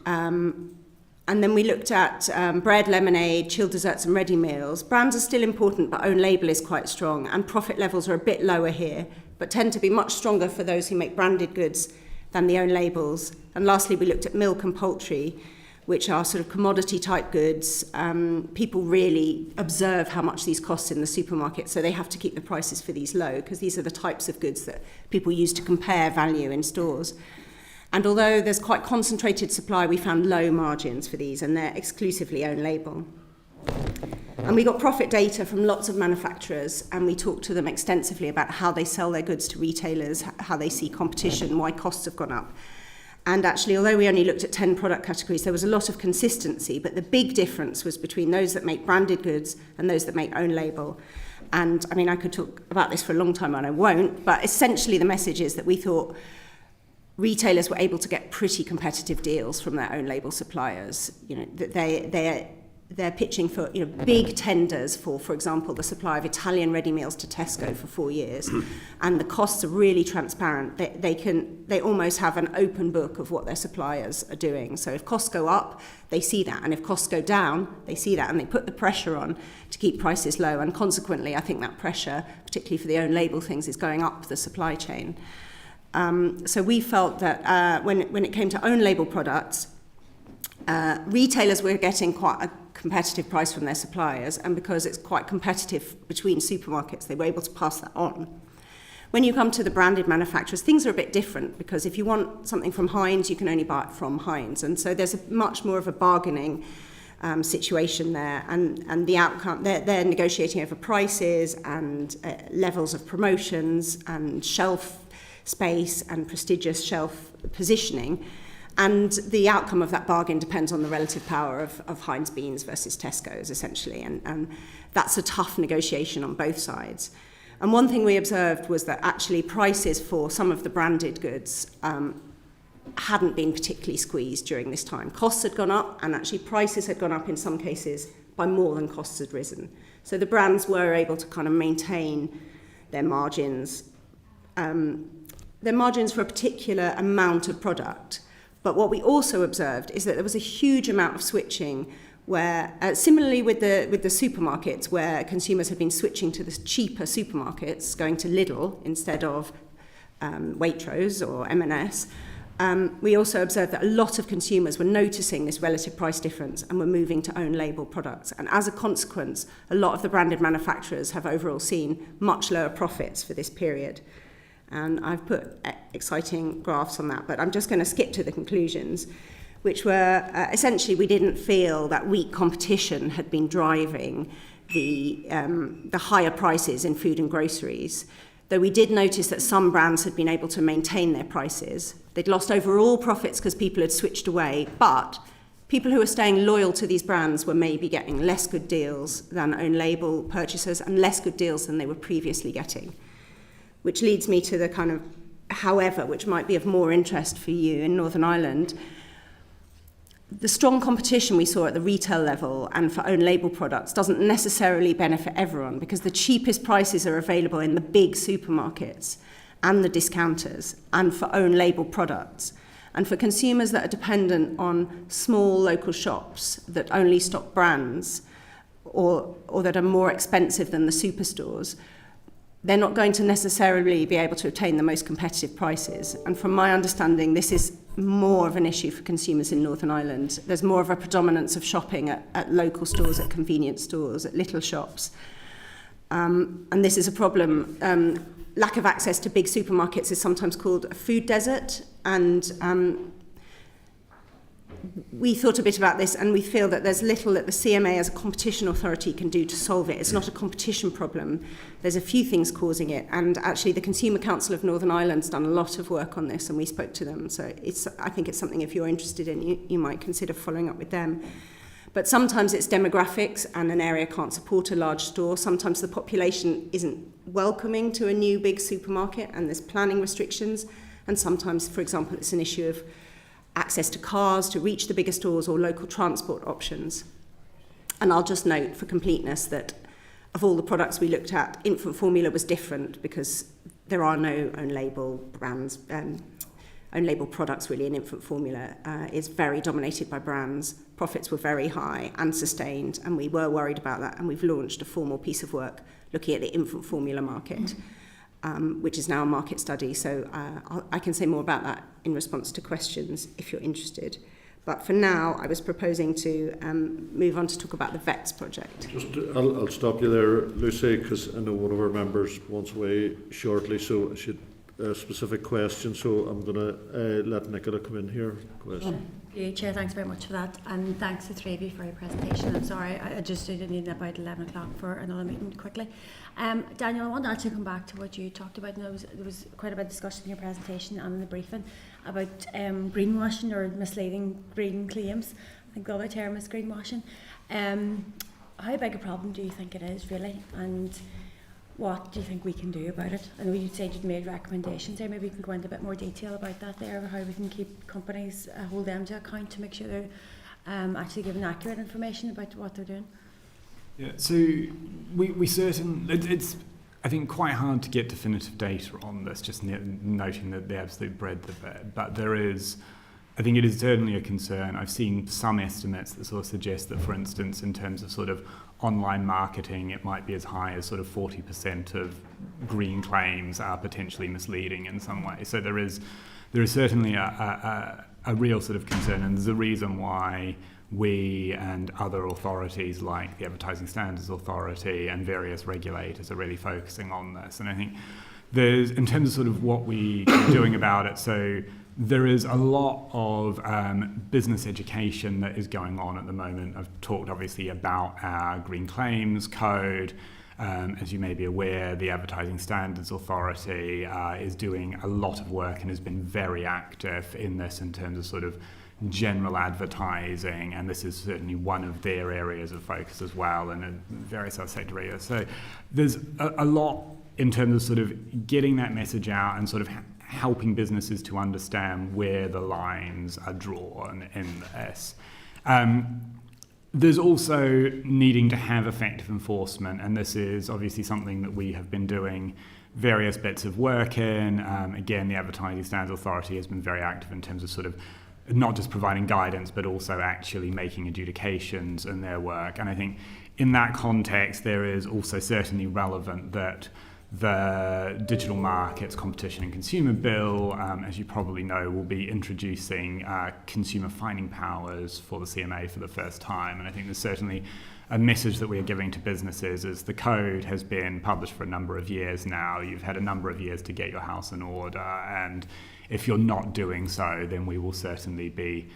And then we looked at bread, lemonade, chilled desserts and ready meals. Brands are still important, but own label is quite strong, and profit levels are a bit lower here, but tend to be much stronger for those who make branded goods than the own labels. And lastly, we looked at milk and poultry, which are sort of commodity type goods. People really observe how much these cost in the supermarket, so they have to keep the prices for these low, because these are the types of goods that people use to compare value in stores. And although there's quite concentrated supply, we found low margins for these, and they're exclusively own label. And we got profit data from lots of manufacturers, and we talked to them extensively about how they sell their goods to retailers, how they see competition, why costs have gone up. And actually, although we only looked at 10 product categories, there was a lot of consistency, but the big difference was between those that make branded goods and those that make own label. And I could talk about this for a long time, and I won't, but essentially the message is that we thought retailers were able to get pretty competitive deals from their own label suppliers. They're pitching for big tenders for example, the supply of Italian ready meals to Tesco for 4 years, and the costs are really transparent. They almost have an open book of what their suppliers are doing. So if costs go up, they see that, and if costs go down, they see that, and they put the pressure on to keep prices low. And consequently, I think that pressure, particularly for the own label things, is going up the supply chain. So we felt that when it came to own label products, retailers were getting quite a competitive price from their suppliers, and because it's quite competitive between supermarkets, they were able to pass that on. When you come to the branded manufacturers, things are a bit different, because if you want something from Heinz, you can only buy it from Heinz, and so there's much more of a bargaining situation there, and the outcome, they're negotiating over prices and levels of promotions and shelf space and prestigious shelf positioning. And the outcome of that bargain depends on the relative power of Heinz Beans versus Tesco's, essentially. And that's a tough negotiation on both sides. And one thing we observed was that actually prices for some of the branded goods hadn't been particularly squeezed during this time. Costs had gone up, and actually prices had gone up in some cases by more than costs had risen. So the brands were able to kind of maintain their margins for a particular amount of product. But what we also observed is that there was a huge amount of switching where, similarly with the supermarkets, where consumers had been switching to the cheaper supermarkets, going to Lidl instead of Waitrose or M&S, we also observed that a lot of consumers were noticing this relative price difference and were moving to own label products. And as a consequence, a lot of the branded manufacturers have overall seen much lower profits for this period. And I've put exciting graphs on that, but I'm just going to skip to the conclusions, which were essentially we didn't feel that weak competition had been driving the higher prices in food and groceries, though we did notice that some brands had been able to maintain their prices. They'd lost overall profits because people had switched away, but people who were staying loyal to these brands were maybe getting less good deals than own label purchasers and less good deals than they were previously getting. Which leads me to the kind of however, which might be of more interest for you in Northern Ireland. The strong competition we saw at the retail level and for own label products doesn't necessarily benefit everyone, because the cheapest prices are available in the big supermarkets and the discounters and for own label products. And for consumers that are dependent on small local shops that only stock brands or that are more expensive than the superstores, they're not going to necessarily be able to obtain the most competitive prices. And from my understanding, this is more of an issue for consumers in Northern Ireland. There's more of a predominance of shopping at local stores, at convenience stores, at little shops. And this is a problem. Lack of access to big supermarkets is sometimes called a food desert. And we thought a bit about this, and we feel that there's little that the CMA as a competition authority can do to solve it. It's not a competition problem. There's a few things causing it, and actually the Consumer Council of Northern Ireland's done a lot of work on this, and we spoke to them. So I think it's something, if you're interested in, you might consider following up with them. But sometimes it's demographics, and an area can't support a large store. Sometimes the population isn't welcoming to a new big supermarket, and there's planning restrictions. And sometimes, for example, it's an issue of access to cars to reach the bigger stores or local transport options. And I'll just note for completeness that of all the products we looked at, infant formula was different because there are no own label brands, own label products really in infant formula. Is very dominated by brands. Profits were very high and sustained, and we were worried about that, and we've launched a formal piece of work looking at the infant formula market. Which is now a market study, so I can say more about that in response to questions if you're interested. But for now, I was proposing to move on to talk about the VETS project. I'll stop you there, Lucy, because I know one of our members wants away shortly, so I should specific question, so I'm going to let Nicola come in here. Chair, thanks very much for that, and thanks to three of you for your presentation. I'm sorry, I just need about 11 o'clock for another meeting quickly. Daniel, I want to actually come back to what you talked about. There was quite a bit of discussion in your presentation and in the briefing about greenwashing or misleading green claims. I think the other term is greenwashing. How big a problem do you think it is, really? And what do you think we can do about it? I know you said you'd made recommendations there. Maybe you can go into a bit more detail about that there, how we can keep companies, hold them to account to make sure they're actually giving accurate information about what they're doing. Yeah, so we certainly, it's I think quite hard to get definitive data on this, just noting that the absolute breadth of it, but there is, I think it is certainly a concern. I've seen some estimates that sort of suggest that, for instance, in terms of sort of online marketing, it might be as high as sort of 40% of green claims are potentially misleading in some way. So there is certainly a real sort of concern, and there's a reason why we and other authorities like the Advertising Standards Authority and various regulators are really focusing on this. And I think there's, in terms of sort of what we are doing about it, so there is a lot of business education that is going on at the moment. I've talked obviously about our Green Claims Code. As you may be aware, the Advertising Standards Authority is doing a lot of work and has been very active in this in terms of sort of general advertising, and this is certainly one of their areas of focus as well, and in various other sector areas. So there's a lot in terms of sort of getting that message out and sort of helping businesses to understand where the lines are drawn in this. There's also needing to have effective enforcement, and this is obviously something that we have been doing various bits of work in. Again, the Advertising Standards Authority has been very active in terms of sort of not just providing guidance, but also actually making adjudications in their work. And I think in that context, there is also certainly relevant that the Digital Markets Competition and Consumer Bill, as you probably know, will be introducing consumer fining powers for the CMA for the first time. And I think there's certainly a message that we are giving to businesses is the code has been published for a number of years now. You've had a number of years to get your house in order, and if you're not doing so, then we will certainly be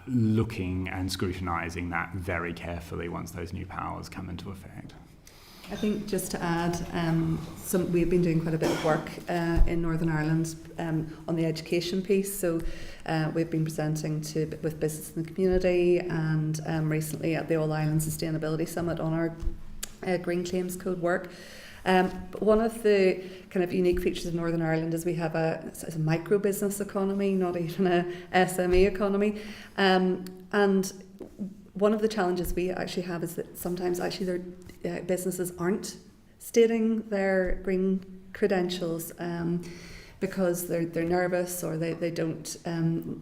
looking and scrutinising that very carefully once those new powers come into effect. I think just to add, we've been doing quite a bit of work in Northern Ireland on the education piece. So we've been presenting with business in the community, and recently at the All Ireland Sustainability Summit on our Green Claims Code work. But one of the kind of unique features of Northern Ireland is we have a micro business economy, not even a SME economy. And one of the challenges we actually have is that sometimes actually businesses aren't stating their green credentials because they're nervous, or they don't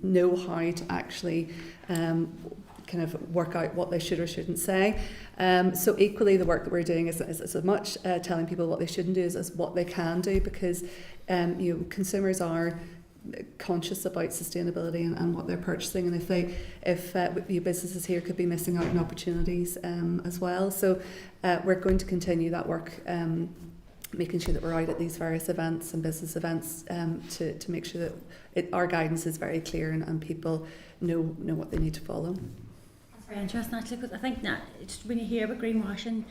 know how to actually kind of work out what they should or shouldn't say. So equally, the work that we're doing is as much telling people what they shouldn't do as what they can do, because consumers are conscious about sustainability and what they're purchasing, and if businesses here could be missing out on opportunities as well. So we're going to continue that work, making sure that we're out at these various events and business events to make sure that our guidance is very clear and people know what they need to follow. That's very interesting, actually, because I think that when you hear about greenwashing,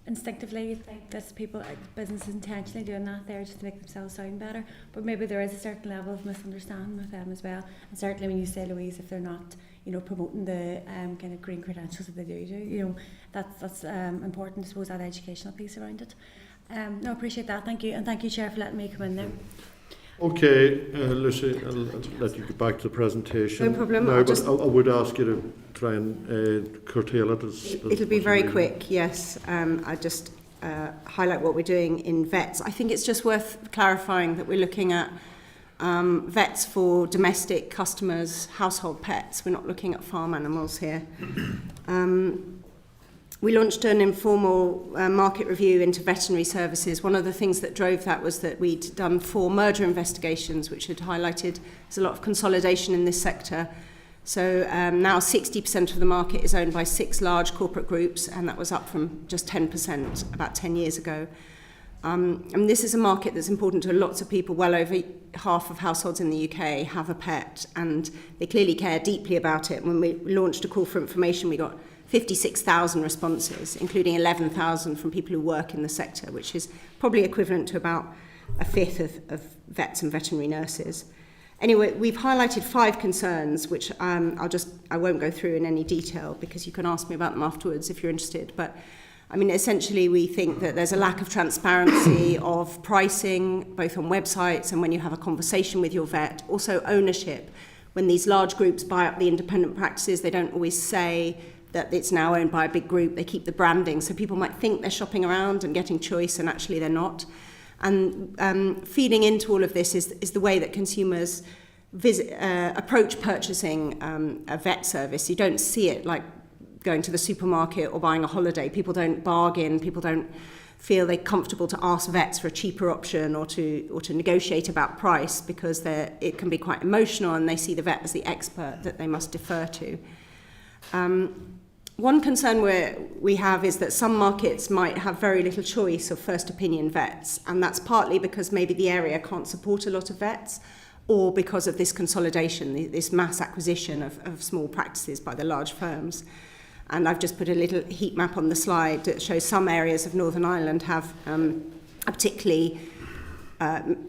instinctively you think this businesses intentionally doing that there just to make themselves sound better, but maybe there is a certain level of misunderstanding with them as well. And certainly when you say, Louise, if they're not promoting the kind of green credentials that they do, that's important, I suppose, that educational piece around it. No, I appreciate that, thank you, and thank you, Chair, for letting me come in there. Okay, Lucy, I'll let you get back to the presentation. No problem. Now, but I would ask you to try and curtail it. It'll be very quick, yes. I just highlight what we're doing in vets. I think it's just worth clarifying that we're looking at vets for domestic customers, household pets. We're not looking at farm animals here. We launched an informal market review into veterinary services. One of the things that drove that was that we'd done 4 merger investigations, which had highlighted there's a lot of consolidation in this sector. So now 60% of the market is owned by 6 large corporate groups, and that was up from just 10% about 10 years ago. And this is a market that's important to lots of people. Well over half of households in the UK have a pet, and they clearly care deeply about it. When we launched a call for information, we got 56,000 responses, including 11,000 from people who work in the sector, which is probably equivalent to about a fifth of vets and veterinary nurses. Anyway, we've highlighted 5 concerns, which I won't go through in any detail because you can ask me about them afterwards if you're interested. But I mean, essentially, we think that there's a lack of transparency of pricing, both on websites and when you have a conversation with your vet. Also, ownership. When these large groups buy up the independent practices, they don't always say that it's now owned by a big group. They keep the branding, so people might think they're shopping around and getting choice, and actually they're not. And feeding into all of this is the way that consumers approach purchasing a vet service. You don't see it like going to the supermarket or buying a holiday. People don't bargain. People don't feel they're comfortable to ask vets for a cheaper option or to negotiate about price, because it can be quite emotional, and they see the vet as the expert that they must defer to. One concern we have is that some markets might have very little choice of first opinion vets, and that's partly because maybe the area can't support a lot of vets, or because of this consolidation, this mass acquisition of small practices by the large firms. And I've just put a little heat map on the slide that shows some areas of Northern Ireland have particularly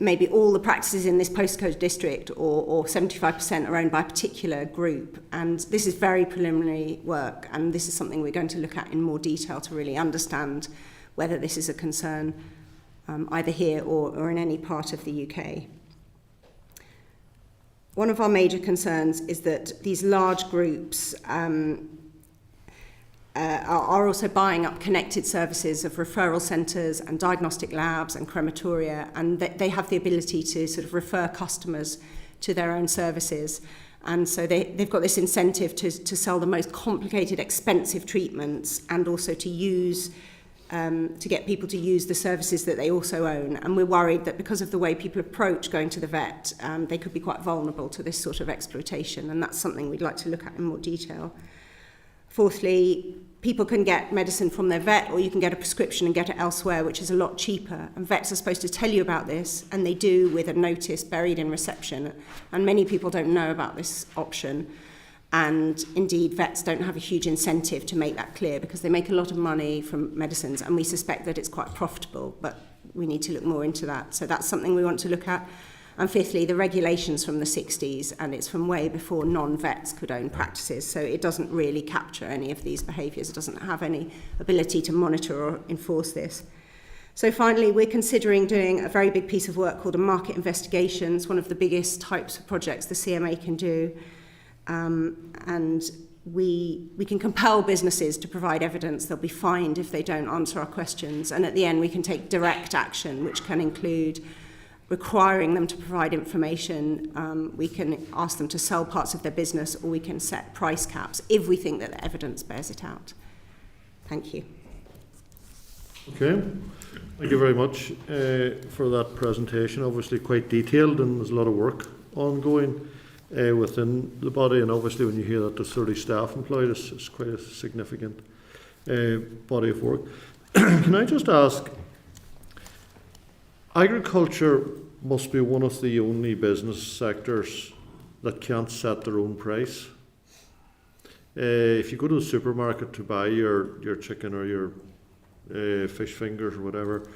maybe all the practices in this postcode district or 75% are owned by a particular group. And this is very preliminary work, and this is something we're going to look at in more detail to really understand whether this is a concern either here or in any part of the UK. One of our major concerns is that these large groups are also buying up connected services of referral centres and diagnostic labs and crematoria, and they have the ability to sort of refer customers to their own services. And so they've got this incentive to sell the most complicated, expensive treatments, and also to use to get people to use the services that they also own. And we're worried that because of the way people approach going to the vet, they could be quite vulnerable to this sort of exploitation, and that's something we'd like to look at in more detail. Fourthly, people can get medicine from their vet, or you can get a prescription and get it elsewhere, which is a lot cheaper. And vets are supposed to tell you about this, and they do with a notice buried in reception. And many people don't know about this option. And indeed, vets don't have a huge incentive to make that clear because they make a lot of money from medicines, and we suspect that it's quite profitable, but we need to look more into that. So that's something we want to look at. And fifthly, the regulations from the 60s, and it's from way before non-vets could own practices, so it doesn't really capture any of these behaviours. It doesn't have any ability to monitor or enforce this. So finally, we're considering doing a very big piece of work called a market investigation. It's one of the biggest types of projects the CMA can do. And we can compel businesses to provide evidence. They'll be fined if they don't answer our questions. And at the end, we can take direct action, which can include requiring them to provide information. We can ask them to sell parts of their business, or we can set price caps if we think that the evidence bears it out. Thank you. Okay, thank you very much for that presentation. Obviously quite detailed, and there's a lot of work ongoing within the body, and obviously when you hear that there's 30 staff employed, it's quite a significant body of work. Can I just ask, agriculture must be one of the only business sectors that can't set their own price. If you go to the supermarket to buy your chicken or your fish fingers or whatever,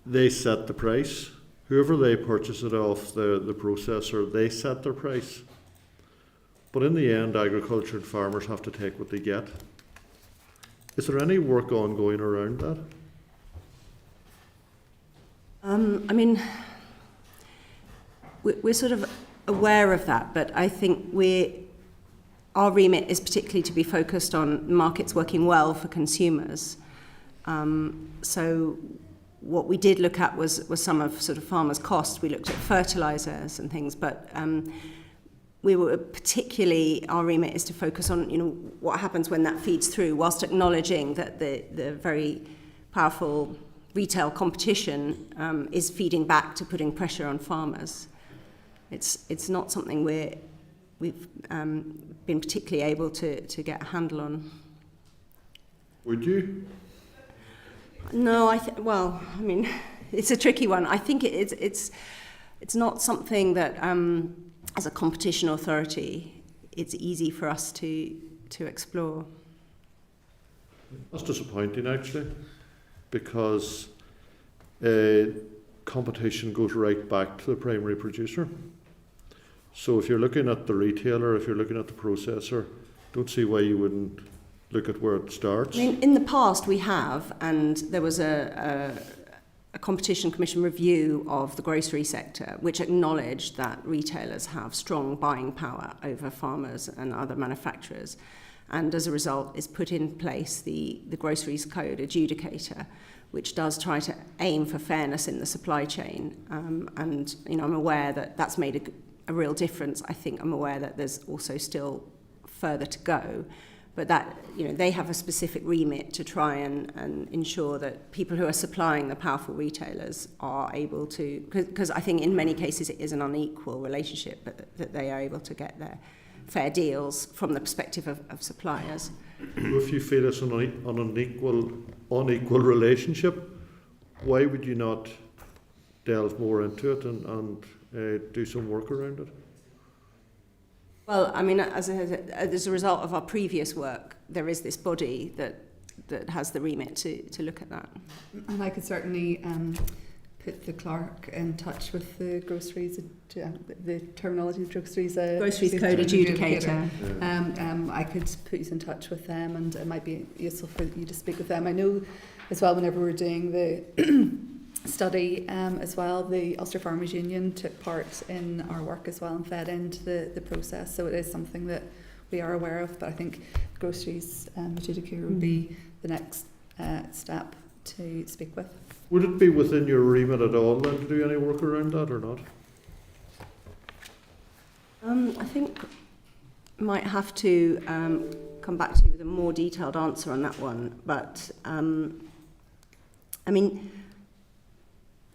they set the price. Whoever they purchase it off, the processor, they set their price. But in the end, agriculture and farmers have to take what they get. Is there any work ongoing around that? I mean, we're sort of aware of that, but I think our remit is particularly to be focused on markets working well for consumers. So what we did look at was some of sort of farmers' costs. We looked at fertilizers and things, but we were particularly, our remit is to focus on, what happens when that feeds through, whilst acknowledging that the very powerful retail competition is feeding back to putting pressure on farmers. It's not something we've been particularly able to get a handle on. Would you? No, it's a tricky one. I think it's not something that, as a competition authority, it's easy for us to explore. That's disappointing, actually, because competition goes right back to the primary producer. So if you're looking at the retailer, if you're looking at the processor, don't see why you wouldn't look at where it starts. In the past we have, and there was a Competition Commission review of the grocery sector which acknowledged that retailers have strong buying power over farmers and other manufacturers, and as a result is put in place the Groceries Code adjudicator, which does try to aim for fairness in the supply chain. And I'm aware that that's made a real difference. I think I'm aware that there's also still further to go, but that they have a specific remit to try and ensure that people who are supplying the powerful retailers are able to, because I think in many cases it is an unequal relationship, but that they are able to get their fair deals from the perspective of suppliers. If you feel it's an unequal relationship, why would you not delve more into it and do some work around it? Well, I mean, as a result of our previous work, there is this body that has the remit to look at that. And I could certainly put the clerk in touch with the groceries, the terminology of groceries. Groceries code adjudicator. I could put you in touch with them, and it might be useful for you to speak with them. I know as well, whenever we're doing the study as well, the Ulster Farmers Union took part in our work as well and fed into the process, so it is something that we are aware of, but I think groceries adjudicator would be the next step to speak with. Would it be within your remit at all then to do any work around that or not? I think I might have to come back to you with a more detailed answer on that one, but I mean,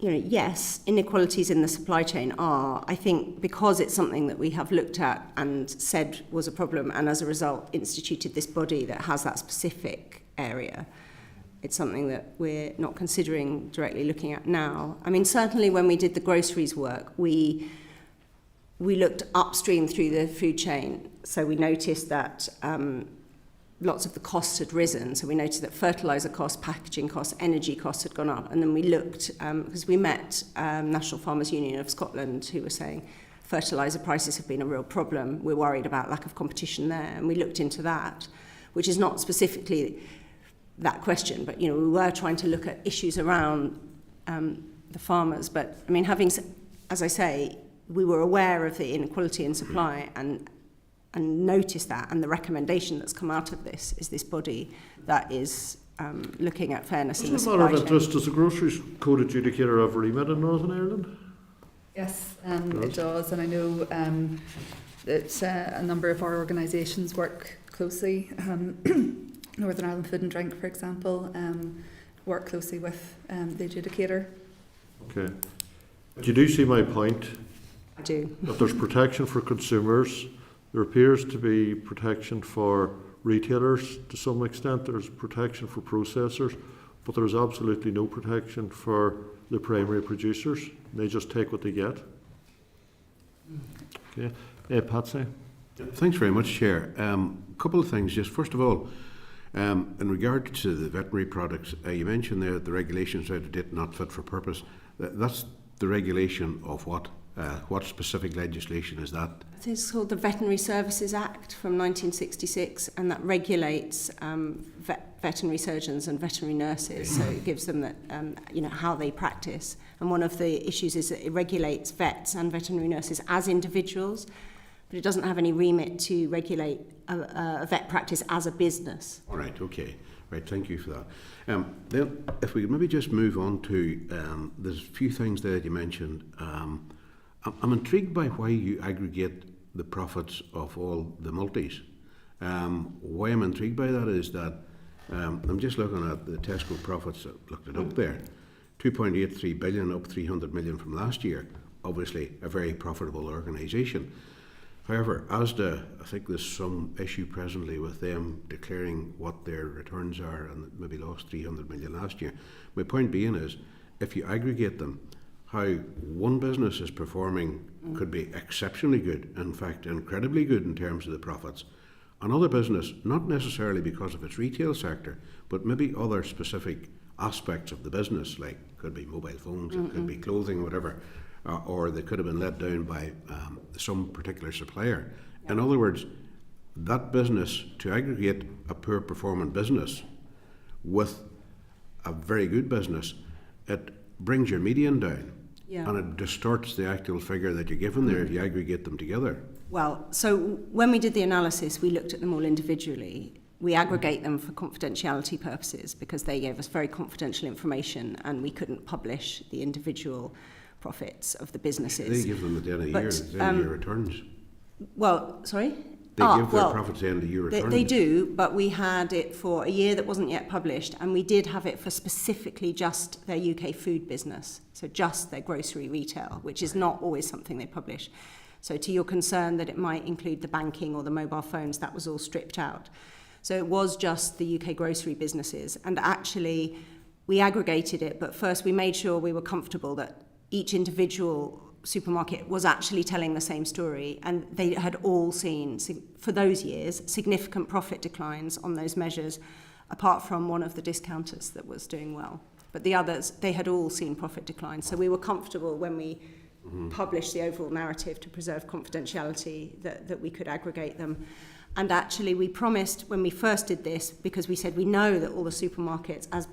you know, yes, inequalities in the supply chain are, I think, because it's something that we have looked at and said was a problem, and as a result instituted this body that has that specific area. It's something that we're not considering directly looking at now. I mean, certainly when we did the groceries work, we looked upstream through the food chain. So we noticed that lots of the costs had risen. So we noticed that fertiliser costs, packaging costs, energy costs had gone up. And then we looked, because we met National Farmers Union of Scotland, who were saying fertiliser prices have been a real problem. We're worried about lack of competition there. And we looked into that, which is not specifically that question, but, you know, we were trying to look at issues around the farmers. But, I mean, as I say, we were aware of the inequality in supply and noticed that, and the recommendation that's come out of this is this body that is looking at fairness in the supply chain. As a matter of interest, does the groceries code adjudicator have remit in Northern Ireland? Yes, it does, and I know that a number of our organisations work closely. Northern Ireland Food and Drink, for example, work closely with the adjudicator. Okay. You do see my point? I do. That there's protection for consumers. There appears to be protection for retailers to some extent. There's protection for processors, but there's absolutely no protection for the primary producers. They just take what they get. Okay. Patsy? Thanks very much, Chair. A couple of things. Just first of all, in regard to the veterinary products, you mentioned there the regulations out of date, not fit for purpose. That's the regulation of what? What specific legislation is that? It's called the Veterinary Services Act from 1966, and that regulates veterinary surgeons and veterinary nurses. So it gives them that, you know, how they practice. And one of the issues is that it regulates vets and veterinary nurses as individuals, but it doesn't have any remit to regulate a vet practice as a business. All right, okay. Right, thank you for that. Then, if we maybe just move on to, there's a few things there that you mentioned. I'm intrigued by why you aggregate the profits of all the multis. Why I'm intrigued by that is that I'm just looking at the Tesco profits, looked it up there. 2.83 billion, up 300 million from last year. Obviously, a very profitable organisation. However, Asda, I think there's some issue presently with them declaring what their returns are, and maybe lost 300 million last year. My point being is, if you aggregate them, how one business is performing could be exceptionally good, in fact incredibly good in terms of the profits. Another business, not necessarily because of its retail sector, but maybe other specific aspects of the business, like could be mobile phones, it could be clothing, whatever, or they could have been let down by some particular supplier. In other words, that business, to aggregate a poor performing business with a very good business, it brings your median down. Yeah. And it distorts the actual figure that you're given there if you aggregate them together. Well, so when we did the analysis, we looked at them all individually. We aggregate them for confidentiality purposes because they gave us very confidential information and we couldn't publish the individual profits of the businesses. They give them at the end of the year, the end of your returns. Well, sorry? They give their profits at the end of your returns. They do, but we had it for a year that wasn't yet published, and we did have it for specifically just their UK food business, so just their grocery retail, which is not always something they publish. So to your concern that it might include the banking or the mobile phones, that was all stripped out. So it was just the UK grocery businesses, and actually we aggregated it, but first we made sure we were comfortable that each individual supermarket was actually telling the same story, and they had all seen, for those years, significant profit declines on those measures, apart from one of the discounters that was doing well. But the others, they had all seen profit declines. So we were comfortable when we published the overall narrative to preserve confidentiality that we could aggregate them. And actually we promised when we first did this, because we said we know that all the supermarkets, as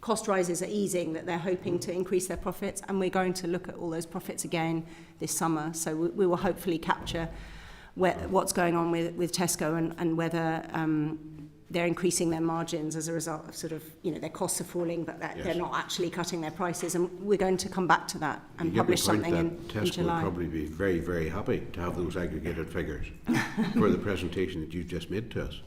cost rises are easing, that they're hoping to increase their profits, and we're going to look at all those profits again this summer. So we will hopefully capture what's going on with Tesco and whether they're increasing their margins as a result of sort of, their costs are falling, but they're not actually cutting their prices. And we're going to come back to that and publish something in July. Tesco will probably be very, very happy to have those aggregated figures for the presentation that you've just made to us.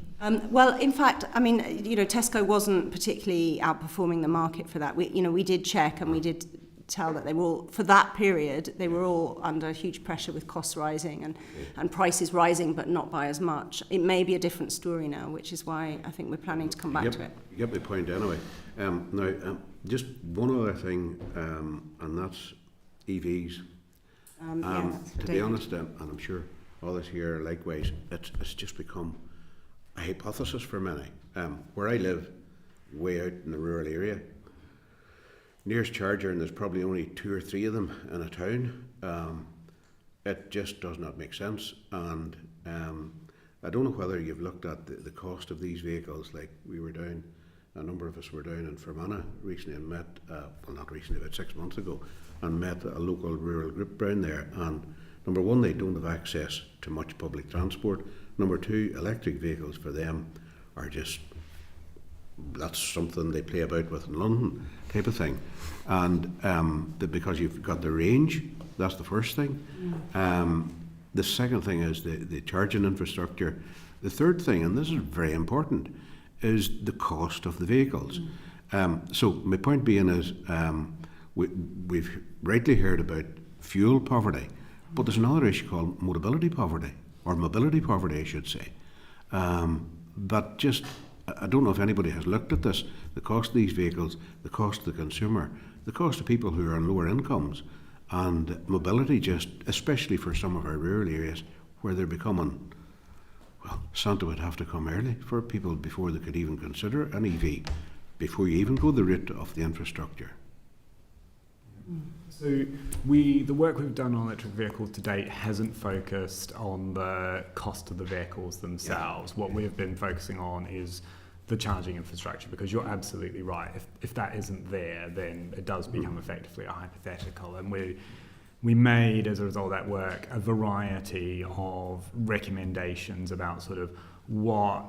Well, in fact, Tesco wasn't particularly outperforming the market for that. We did check, and we did tell that they were all, for that period, they were all under huge pressure with costs rising and prices rising, but not by as much. It may be a different story now, which is why I think we're planning to come back to it. You get my point anyway. Now, just one other thing, and that's EVs. To be honest, and I'm sure others here likewise, it's just become a hypothesis for many. Where I live, way out in the rural area, nearest charger, and there's probably only 2 or 3 of them in a town. It just does not make sense. And I don't know whether you've looked at the cost of these vehicles. Like a number of us were down in Fermanagh recently and met, not recently, about 6 months ago, and met a local rural group down there. And number one, they don't have access to much public transport. Number two, electric vehicles for them are just, that's something they play about with in London type of thing. And because you've got the range, that's the first thing. The second thing is the charging infrastructure. The third thing, and this is very important, is the cost of the vehicles. So my point being is we've rightly heard about fuel poverty, but there's another issue called mobility poverty, or mobility poverty I should say. That just, I don't know if anybody has looked at this, the cost of these vehicles, the cost of the consumer, the cost of people who are on lower incomes, and mobility just, especially for some of our rural areas where they're becoming, well, Santa would have to come early for people before they could even consider an EV, before you even go the route of the infrastructure. So the work we've done on electric vehicles to date hasn't focused on the cost of the vehicles themselves. What we've been focusing on is the charging infrastructure, because you're absolutely right. If that isn't there, then it does become effectively a hypothetical. And we made, as a result of that work, a variety of recommendations about sort of what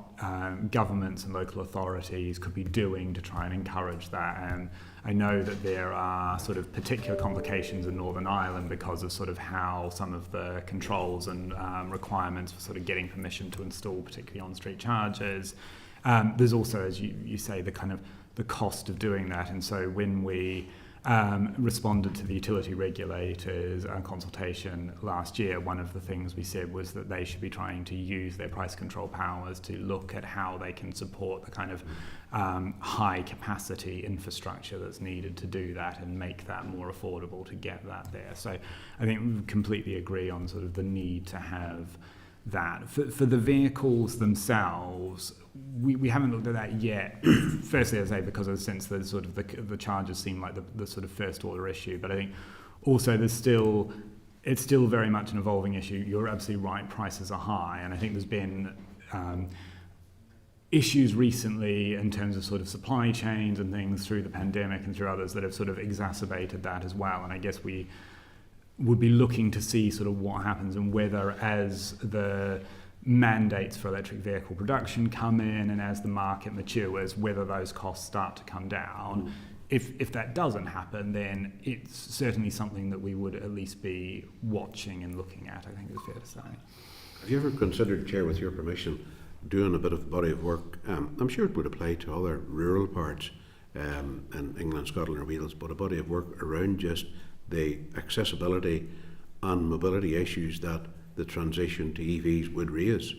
governments and local authorities could be doing to try and encourage that. And I know that there are sort of particular complications in Northern Ireland because of sort of how some of the controls and requirements for sort of getting permission to install particularly on-street chargers. There's also, as you say, the kind of the cost of doing that. And so when we responded to the utility regulators' consultation last year, one of the things we said was that they should be trying to use their price control powers to look at how they can support the kind of high capacity infrastructure that's needed to do that and make that more affordable to get that there. So I think we completely agree on sort of the need to have that. For the vehicles themselves, we haven't looked at that yet. Firstly, as I say, because of the sense that sort of the charges seem like the sort of first order issue, but I think also it's still very much an evolving issue. You're absolutely right, prices are high, and I think there's been issues recently in terms of sort of supply chains and things through the pandemic and through others that have sort of exacerbated that as well. And I guess we would be looking to see sort of what happens and whether, as the mandates for electric vehicle production come in and as the market matures, whether those costs start to come down. If that doesn't happen, then it's certainly something that we would at least be watching and looking at, I think is fair to say. Have you ever considered, Chair, with your permission, doing a bit of body of work? I'm sure it would apply to other rural parts in England, Scotland or Wales, but a body of work around just the accessibility and mobility issues that the transition to EVs would raise.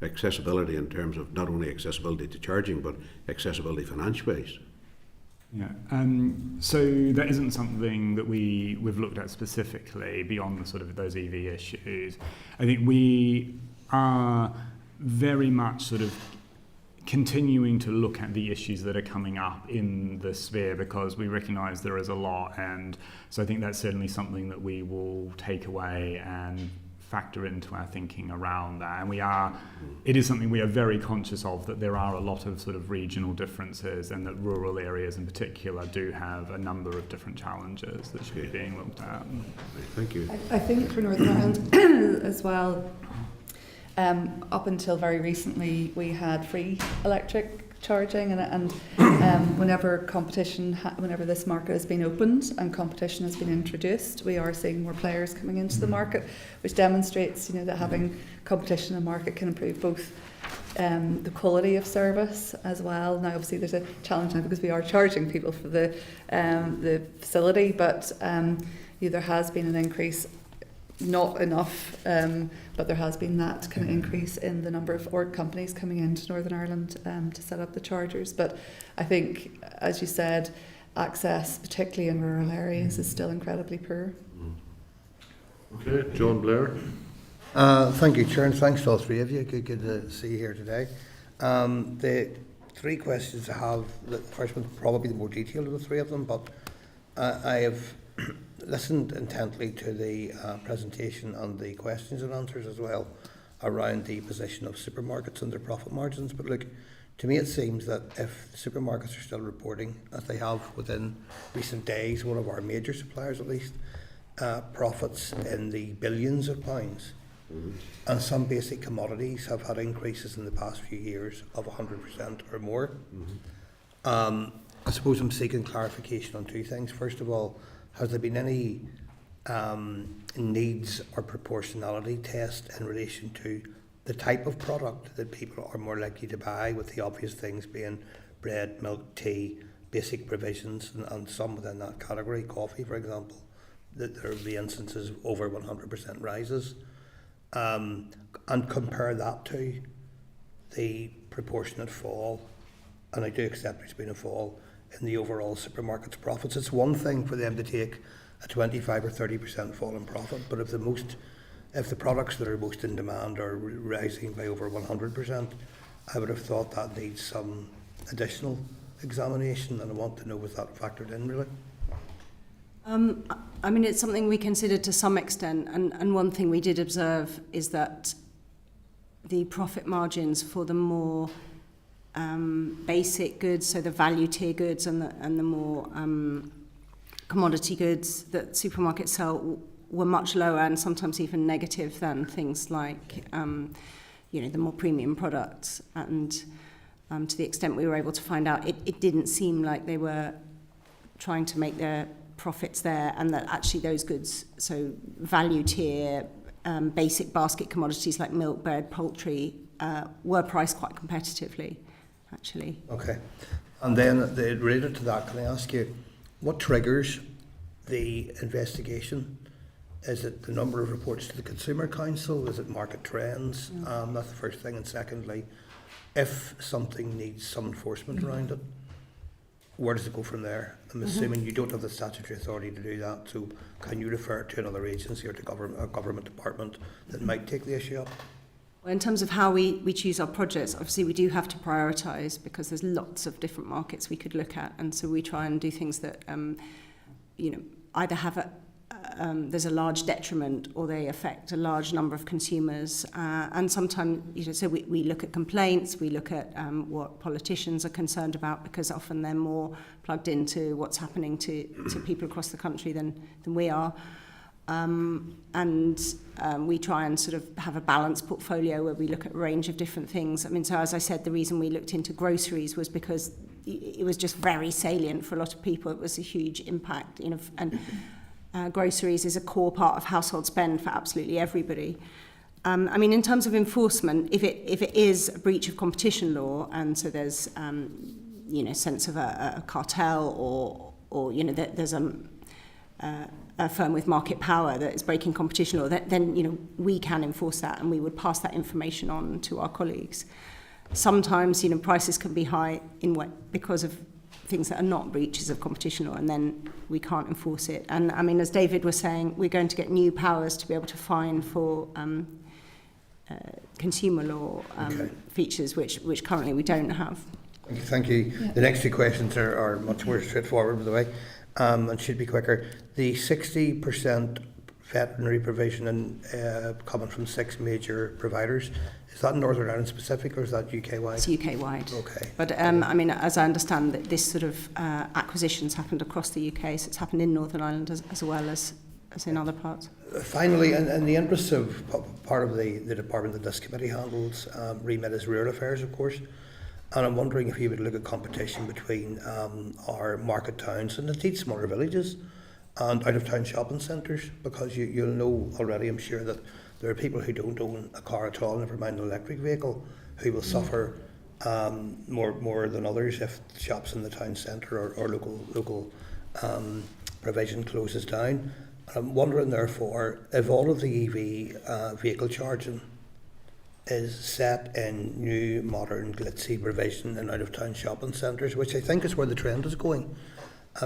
Accessibility in terms of not only accessibility to charging, but accessibility finance-wise. Yeah, so that isn't something that we've looked at specifically beyond the sort of those EV issues. I think we are very much sort of continuing to look at the issues that are coming up in the sphere because we recognise there is a lot, and so I think that's certainly something that we will take away and factor into our thinking around that. And it is something we are very conscious of, that there are a lot of sort of regional differences and that rural areas in particular do have a number of different challenges that should be being looked at. Thank you. I think for Northern Ireland as well, up until very recently we had free electric charging, and whenever this market has been opened and competition has been introduced, we are seeing more players coming into the market, which demonstrates, that having competition in the market can improve both the quality of service as well. Now, obviously, there's a challenge now because we are charging people for the facility, but there has been an increase. Not enough, but there has been that kind of increase in the number of companies coming into Northern Ireland to set up the chargers. But I think, as you said, access, particularly in rural areas, is still incredibly poor. Okay, John Blair. Thank you, Chair, and thanks to all three of you. Good to see you here today. The three questions I have, the first one's probably the more detailed of the three of them, but I have listened intently to the presentation and the questions and answers as well around the position of supermarkets and their profit margins. But look, to me it seems that if the supermarkets are still reporting, as they have within recent days, one of our major suppliers at least, profits in the billions of pounds, and some basic commodities have had increases in the past few years of 100% or more. I suppose I'm seeking clarification on two things. First of all, has there been any needs or proportionality test in relation to the type of product that people are more likely to buy, with the obvious things being bread, milk, tea, basic provisions, and some within that category, coffee for example, that there will be instances of over 100% rises, and compare that to the proportionate fall, and I do accept there's been a fall in the overall supermarket's profits. It's one thing for them to take a 25 or 30% fall in profit, but if the products that are most in demand are rising by over 100%, I would have thought that needs some additional examination, and I want to know was that factored in really? I mean, it's something we considered to some extent, and one thing we did observe is that the profit margins for the more basic goods, so the value tier goods and the more commodity goods that supermarkets sell, were much lower and sometimes even negative than things like the more premium products. And to the extent we were able to find out, it didn't seem like they were trying to make their profits there, and that actually those goods, so value tier, basic basket commodities like milk, bread, poultry, were priced quite competitively. Actually. Okay. And then related to that, can I ask you, what triggers the investigation? Is it the number of reports to the Consumer Council? Is it market trends? That's the first thing. And secondly, if something needs some enforcement around it, where does it go from there? I'm assuming you don't have the statutory authority to do that, so can you refer to another agency or to a government department that might take the issue up? In terms of how we choose our projects, obviously we do have to prioritise because there's lots of different markets we could look at, and so we try and do things that either have there's a large detriment or they affect a large number of consumers, and sometimes so we look at complaints, we look at what politicians are concerned about, because often they're more plugged into what's happening to people across the country than we are. We try and sort of have a balanced portfolio where we look at a range of different things. I mean, so as I said, the reason we looked into groceries was because it was just very salient for a lot of people. It was a huge impact, and groceries is a core part of household spend for absolutely everybody. I mean, in terms of enforcement, if it is a breach of competition law, and so there's sense of a cartel or that there's a firm with market power that is breaking competition law, then we can enforce that, and we would pass that information on to our colleagues. Sometimes prices can be high because of things that are not breaches of competition law, and then we can't enforce it. And I mean, as David was saying, we're going to get new powers to be able to fine for consumer law features, which currently we don't have. Thank you. Yeah. The next two questions are much more straightforward, by the way, and should be quicker. The 60% veterinary provision coming from 6 major providers, is that Northern Ireland specific or is that UK-wide? It's UK-wide. Okay. But I mean, as I understand, that this sort of acquisition's happened across the UK, so it's happened in Northern Ireland as well as in other parts. Finally, in the interests of part of the department that this committee handles, remit is rural affairs, of course. And I'm wondering if you would look at competition between our market towns and indeed smaller villages and out-of-town shopping centres, because you'll know already, I'm sure, that there are people who don't own a car at all, never mind an electric vehicle, who will suffer more than others if shops in the town centre or local provision closes down. I'm wondering, therefore, if all of the EV vehicle charging is set in new, modern, glitzy provision in out-of-town shopping centres, which I think is where the trend is going,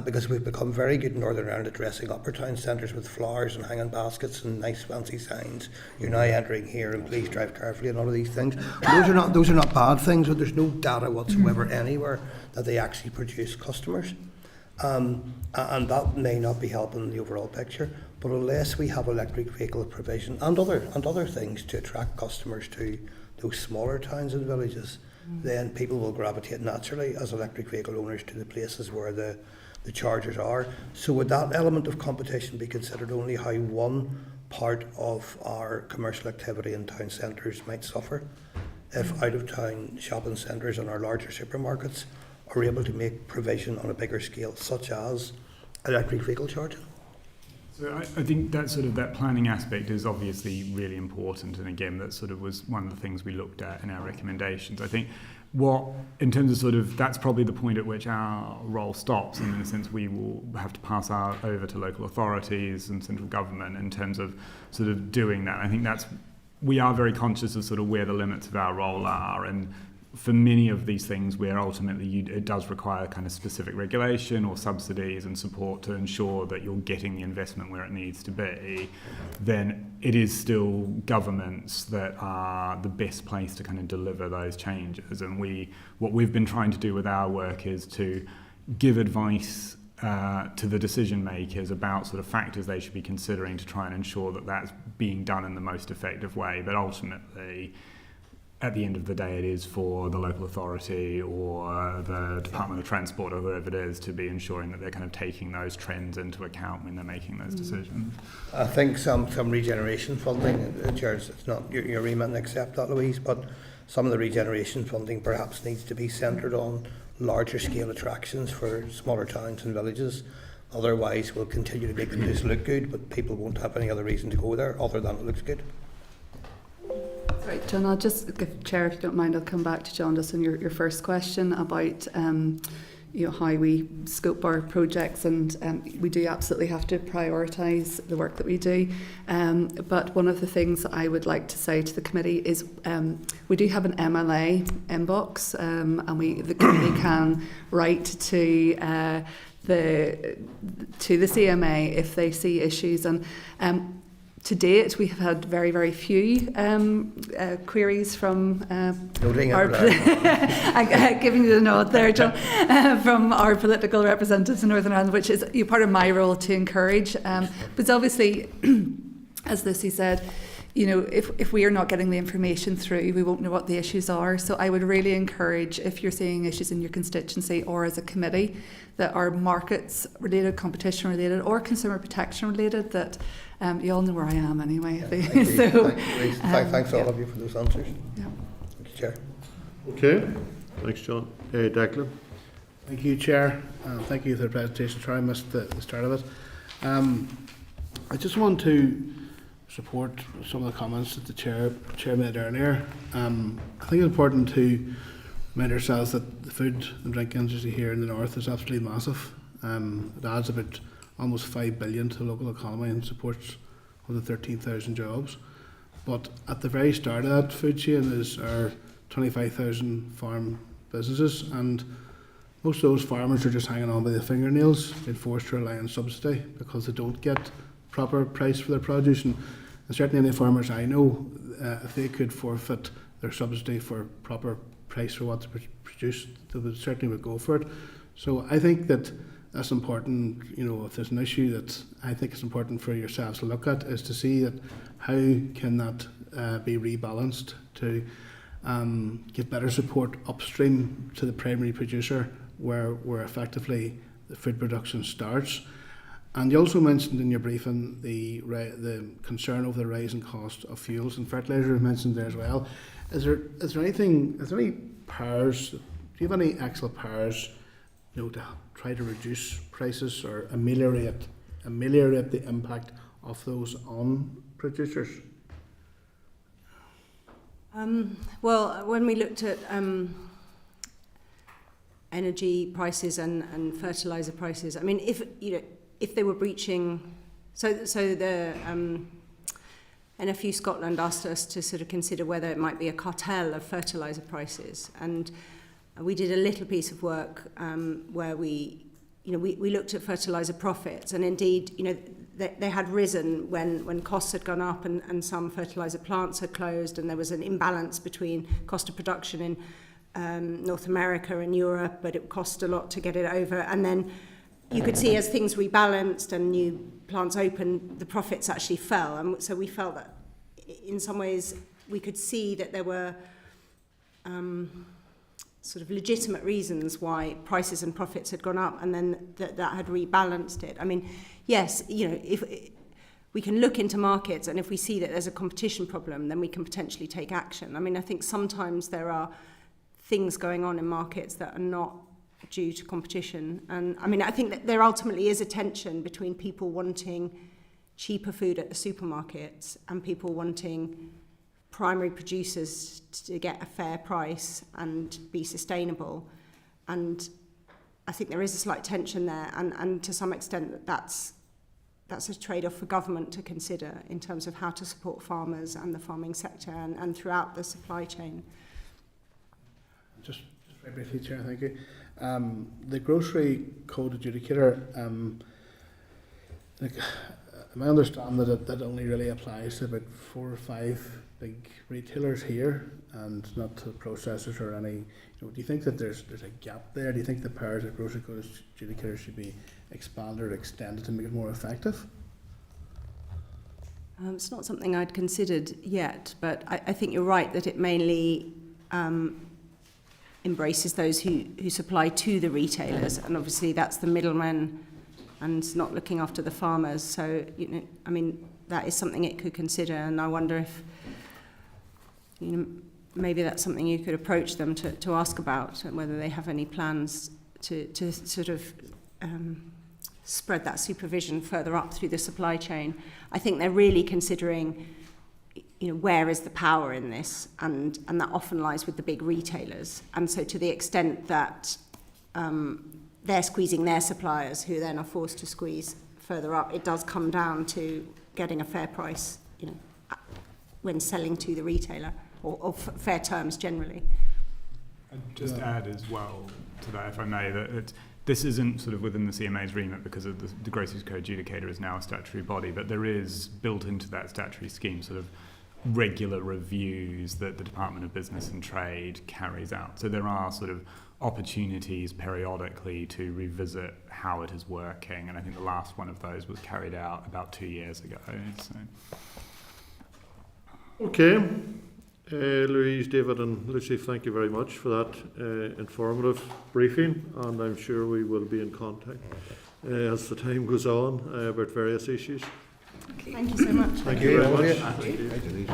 because we've become very good in Northern Ireland at dressing up our town centres with flowers and hanging baskets and nice fancy signs. You're now entering here and please drive carefully and all of these things. Those are not bad things, but there's no data whatsoever anywhere that they actually produce customers. And that may not be helping the overall picture, but unless we have electric vehicle provision and other things to attract customers to those smaller towns and villages, then people will gravitate naturally as electric vehicle owners to the places where the chargers are. So would that element of competition be considered only how one part of our commercial activity in town centres might suffer if out-of-town shopping centres and our larger supermarkets are able to make provision on a bigger scale, such as electric vehicle charging? So I think that planning aspect is obviously really important, and again, that sort of was one of the things we looked at in our recommendations. I think in terms of that's probably the point at which our role stops, and in a sense we will have to pass over to local authorities and central government in terms of sort of doing that. I think we are very conscious of sort of where the limits of our role are, and for many of these things where ultimately it does require kind of specific regulation or subsidies and support to ensure that you're getting the investment where it needs to be, then it is still governments that are the best place to kind of deliver those changes. And what we've been trying to do with our work is to give advice to the decision makers about sort of factors they should be considering to try and ensure that that's being done in the most effective way. But ultimately, at the end of the day, it is for the local authority or the Department of Transport or whoever it is to be ensuring that they're kind of taking those trends into account when they're making those decisions. I think some regeneration funding, it's not your remit and accept that, Louise, but some of the regeneration funding perhaps needs to be centred on larger scale attractions for smaller towns and villages. Otherwise, we'll continue to make the place look good, but people won't have any other reason to go there other than it looks good. Right, John, I'll just give Chair, if you don't mind, I'll come back to John just on your first question about how we scope our projects, and we do absolutely have to prioritise the work that we do. But one of the things that I would like to say to the committee is we do have an MLA inbox, and the committee can write to the CMA if they see issues, and to date, we have had very, very few queries from giving you the nod there, John, from our political representatives in Northern Ireland, which is part of my role to encourage. But obviously, as Lucy said, if we are not getting the information through, we won't know what the issues are. So I would really encourage, if you're seeing issues in your constituency or as a committee that are markets related, competition related, or consumer protection related, that you all know where I am anyway. Yeah, thanks all of you for those answers. Yeah. Thank you, Chair. Okay, thanks, John. Declan. Thank you, Chair. Thank you for the presentation. Sorry I missed the start of it. I just want to support some of the comments that the Chair made earlier. I think it's important to remind ourselves that the food and drink industry here in the north is absolutely massive. It adds about almost 5 billion to the local economy and supports over 13,000 jobs. But at the very start of that food chain is our 25,000 farm businesses, and most of those farmers are just hanging on by the fingernails, being forced to rely on subsidy because they don't get proper price for their produce. And certainly any farmers I know, if they could forfeit their subsidy for proper price for what they produce, they would certainly go for it. So I think that that's important. You know, if there's an issue that I think it's important for yourselves to look at, is to see that how can that be rebalanced to give better support upstream to the primary producer, where effectively the food production starts. And you also mentioned in your briefing the concern over the rising cost of fuels and fertiliser mentioned there as well. Is there any powers? Do you have any actual powers, you know, to try to reduce prices or ameliorate the impact of those on producers? Well, when we looked at energy prices and fertiliser prices, I mean, if they were breaching, so the NFU Scotland asked us to sort of consider whether it might be a cartel of fertiliser prices, and we did a little piece of work where we looked at fertiliser profits, and indeed, you know, they had risen when costs had gone up and some fertiliser plants had closed, and there was an imbalance between cost of production in North America and Europe, but it cost a lot to get it over. And then you could see as things rebalanced and new plants opened, the profits actually fell. And so we felt that in some ways we could see that there were sort of legitimate reasons why prices and profits had gone up, and then that had rebalanced it. I mean, yes, you know, if we can look into markets, and if we see that there's a competition problem, then we can potentially take action. I mean, I think sometimes there are things going on in markets that are not due to competition. And I mean, I think that there ultimately is a tension between people wanting cheaper food at the supermarkets and people wanting primary producers to get a fair price and be sustainable. And I think there is a slight tension there, and to some extent that's a trade-off for government to consider in terms of how to support farmers and the farming sector and throughout the supply chain. Just very briefly, Chair, thank you. The grocery code adjudicator, I understand that it only really applies to about 4 or 5 big retailers here and not to processors or any. You know, do you think that there's a gap there? Do you think the powers of grocery code adjudicators should be expanded or extended to make it more effective? It's not something I'd considered yet, but I think you're right that it mainly embraces those who supply to the retailers, and obviously that's the middlemen and not looking after the farmers. So, you know, I mean, that is something it could consider, and I wonder if, you know, maybe that's something you could approach them to ask about, and whether they have any plans to sort of spread that supervision further up through the supply chain. I think they're really considering, you know, where is the power in this, and that often lies with the big retailers. And so to the extent that they're squeezing their suppliers, who then are forced to squeeze further up, it does come down to getting a fair price, you know, when selling to the retailer, or fair terms generally. I'd just add as well to that, if I may, that this isn't sort of within the CMA's remit because of the Groceries Code Adjudicator is now a statutory body, but there is built into that statutory scheme sort of regular reviews that the Department of Business and Trade carries out. So there are sort of opportunities periodically to revisit how it is working, and I think the last one of those was carried out about 2 years ago. So. Okay. Louise, David and Lucy, thank you very much for that informative briefing, and I'm sure we will be in contact as the time goes on about various issues. Thank you so much. Thank you very much. Thank you.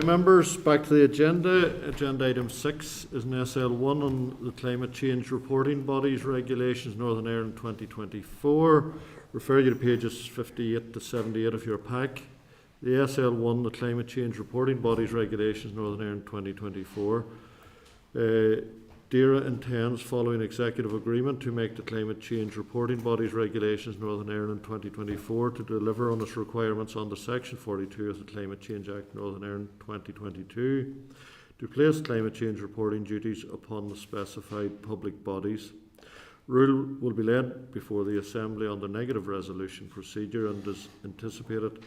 Members, back to the agenda. Agenda item 6 is an SL1 on the Climate Change Reporting Bodies Regulations Northern Ireland 2024. Refer you to pages 58 to 78 of your pack. The SL1, the Climate Change Reporting Bodies Regulations Northern Ireland 2024. DERA intends, following executive agreement, to make the Climate Change Reporting Bodies Regulations Northern Ireland 2024 to deliver on its requirements under Section 42 of the Climate Change Act Northern Ireland 2022, to place climate change reporting duties upon the specified public bodies. Rule will be laid before the Assembly under negative resolution procedure and is anticipated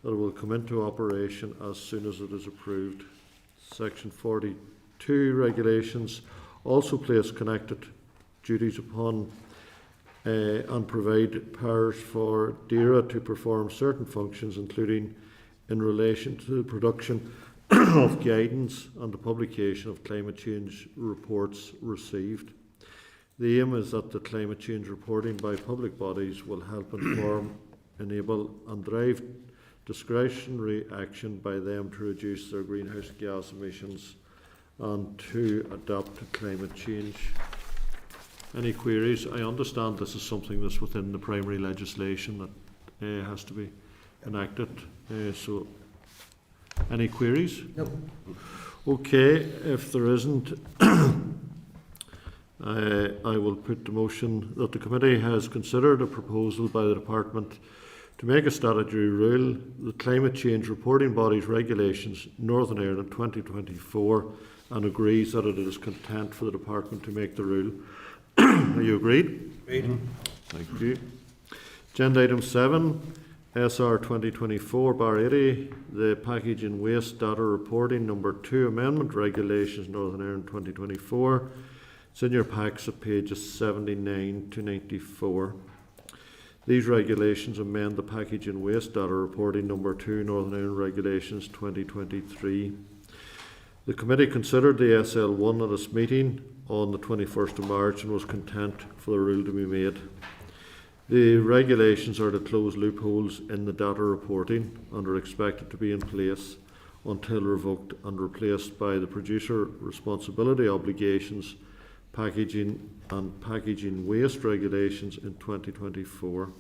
that it will come into operation as soon as it is approved. Section 42 regulations also place connected duties upon and provide powers for DERA to perform certain functions, including in relation to the production of guidance and the publication of climate change reports received. The aim is that the climate change reporting by public bodies will help inform, enable and drive discretionary action by them to reduce their greenhouse gas emissions and to adapt to climate change. Any queries? I understand this is something that's within the primary legislation that has to be enacted. So, any queries? No. Okay, if there isn't, I will put the motion that the committee has considered a proposal by the Department to make a statutory rule, the Climate Change Reporting Bodies Regulations Northern Ireland 2024, and agrees that it is content for the Department to make the rule. Are you agreed? Agreed. Thank you. Agenda item 7, SR 2024/80, the Package and Waste Data Reporting Number 2 Amendment Regulations Northern Ireland 2024. It's in your packs at pages 79 to 94. These regulations amend the Package and Waste Data Reporting Number 2 Northern Ireland Regulations 2023. The committee considered the SL1 at its meeting on the 21st of March and was content for the rule to be made. The regulations are to close loopholes in the data reporting and are expected to be in place until revoked and replaced by the producer responsibility obligations, packaging and packaging waste regulations in 2024.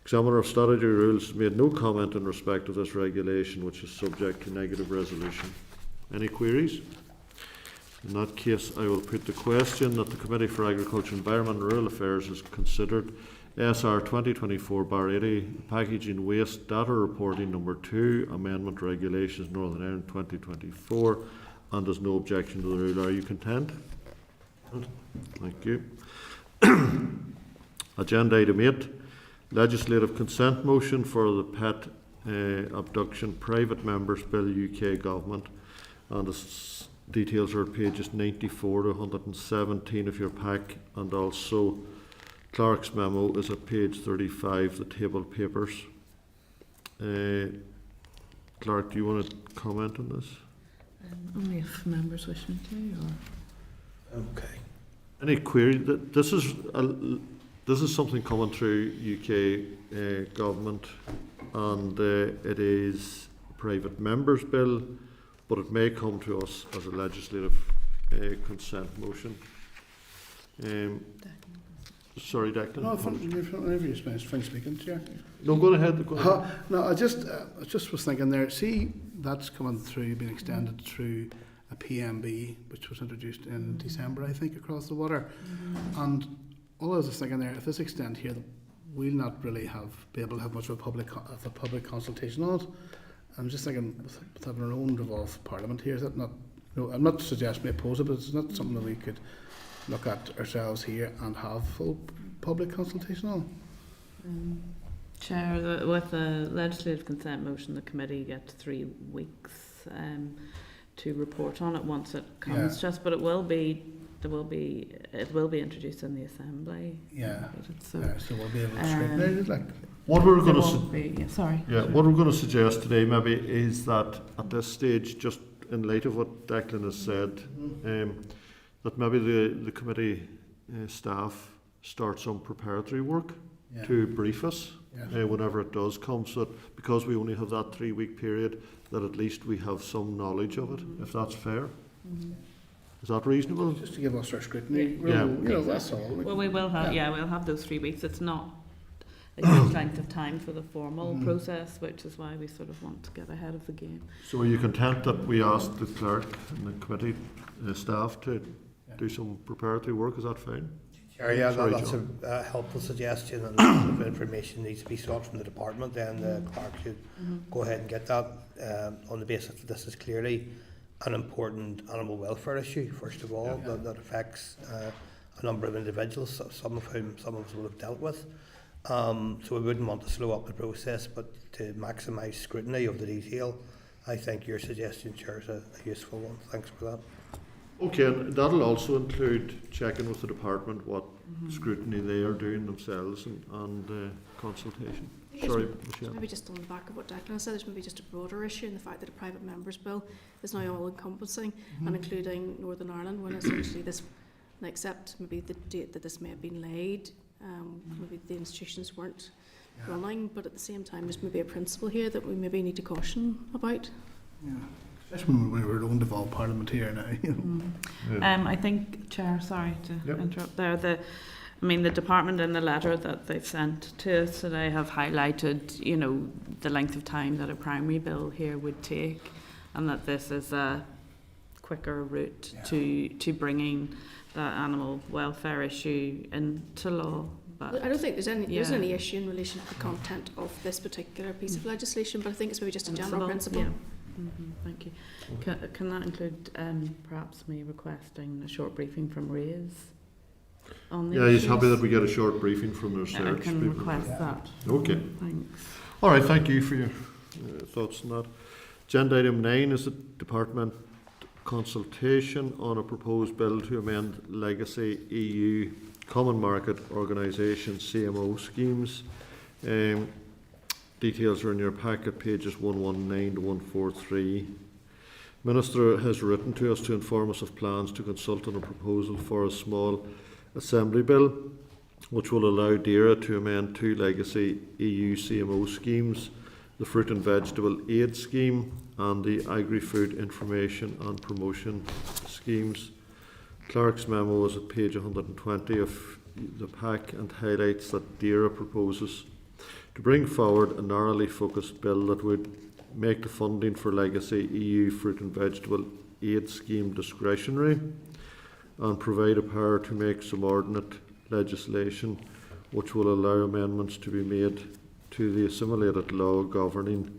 Examiner of Statutory Rules made no comment in respect of this regulation, which is subject to negative resolution. Any queries? In that case, I will put the question that the Committee for Agriculture, Environment and Rural Affairs has considered SR 2024/80, Packaging Waste Data Reporting Number 2 Amendment Regulations Northern Ireland 2024, and there's no objection to the rule. Are you content? Thank you. Agenda item 8, Legislative Consent Motion for the Pet Abduction Private Members Bill UK Government, and the details are at pages 94 to 117 of your pack, and also Clerk's memo is at page 35, the table papers. Clerk, do you want to comment on this? Only if members wish me to, or... Okay. Any query? This is something coming through UK government, and it is a private members bill, but it may come to us as a legislative consent motion. Sorry, Declan. No, whenever you finish speaking, Chair. No, go ahead. Go ahead. No, I just was thinking there. See, that's coming through, being extended through a PMB, which was introduced in December, I think, across the water. And all I was just thinking there, if this extend here, we'll not really be able to have much of a public consultation on it. I'm just thinking, with having our own devolved parliament here, is that not? No, I'm not suggesting we oppose it, but it's not something that we could look at ourselves here and have full public consultation on. Chair, with the legislative consent motion, the committee gets 3 weeks to report on it once it comes to us, but it will be introduced in the Assembly. Yeah. So we'll be able to scrutinise it, like. What we're going what we're going to suggest today maybe is that at this stage, just in light of what Declan has said, that maybe the committee staff start some preparatory work to brief us whenever it does come, so that because we only have that 3-week period, that at least we have some knowledge of it, if that's fair. Is that reasonable? Just to give us our scrutiny. That's all. Well, we will have, we'll have those 3 weeks. It's not a huge length of time for the formal process, which is why we sort of want to get ahead of the game. So are you content that we asked the clerk and the committee staff to do some preparatory work. Is that fine? Yeah, Sorry, that's John. a helpful suggestion, and a lot of information needs to be sought from the department. Then the clerk should go ahead and get that on the basis that this is clearly an important animal welfare issue, first of all, that affects a number of individuals, some of us will have dealt with. So we wouldn't want to slow up the process, but to maximise scrutiny of the detail, I think your suggestion, Chair, is a useful one. Thanks for that. Okay, and that'll also include checking with the department what scrutiny they are doing themselves and consultation. Sorry, Michelle. Maybe just on the back of what Declan said, there's maybe just a broader issue in the fact that a private members bill is now all encompassing and including Northern Ireland, when essentially this, and except maybe the date that this may have been laid, maybe the institutions weren't running, but at the same time there's maybe a principle here that we maybe need to caution about. Yeah. Especially when we're going to devolve Parliament here now. You know. I think, Chair, sorry to interrupt there, the department in the letter that they've sent to us today have highlighted, you know, the length of time that a primary bill here would take, and that this is a quicker route to bringing that animal welfare issue into law. But I don't think there's any issue in relation to the content of this particular piece of legislation, but I think it's maybe just a general principle. Yeah. Thank you. Can that include perhaps me requesting a short briefing from Ray's on the he's happy that we get a short briefing from the research. I can request that. Okay. Thanks. All right, thank you for your thoughts on that. Agenda item 9 is a department consultation on a proposed bill to amend legacy EU Common Market Organisation CMO schemes. Details are in your packet, pages 119 to 143. Minister has written to us to inform us of plans to consult on a proposal for a small assembly bill which will allow DAERA to amend 2 legacy EU CMO schemes, the Fruit and Vegetable Aid Scheme and the Agri-Food Information and Promotion Schemes. Clerk's memo is at page 120 of the pack and highlights that DAERA proposes to bring forward a narrowly focused bill that would make the funding for legacy EU Fruit and Vegetable Aid Scheme discretionary and provide a power to make subordinate legislation which will allow amendments to be made to the assimilated law governing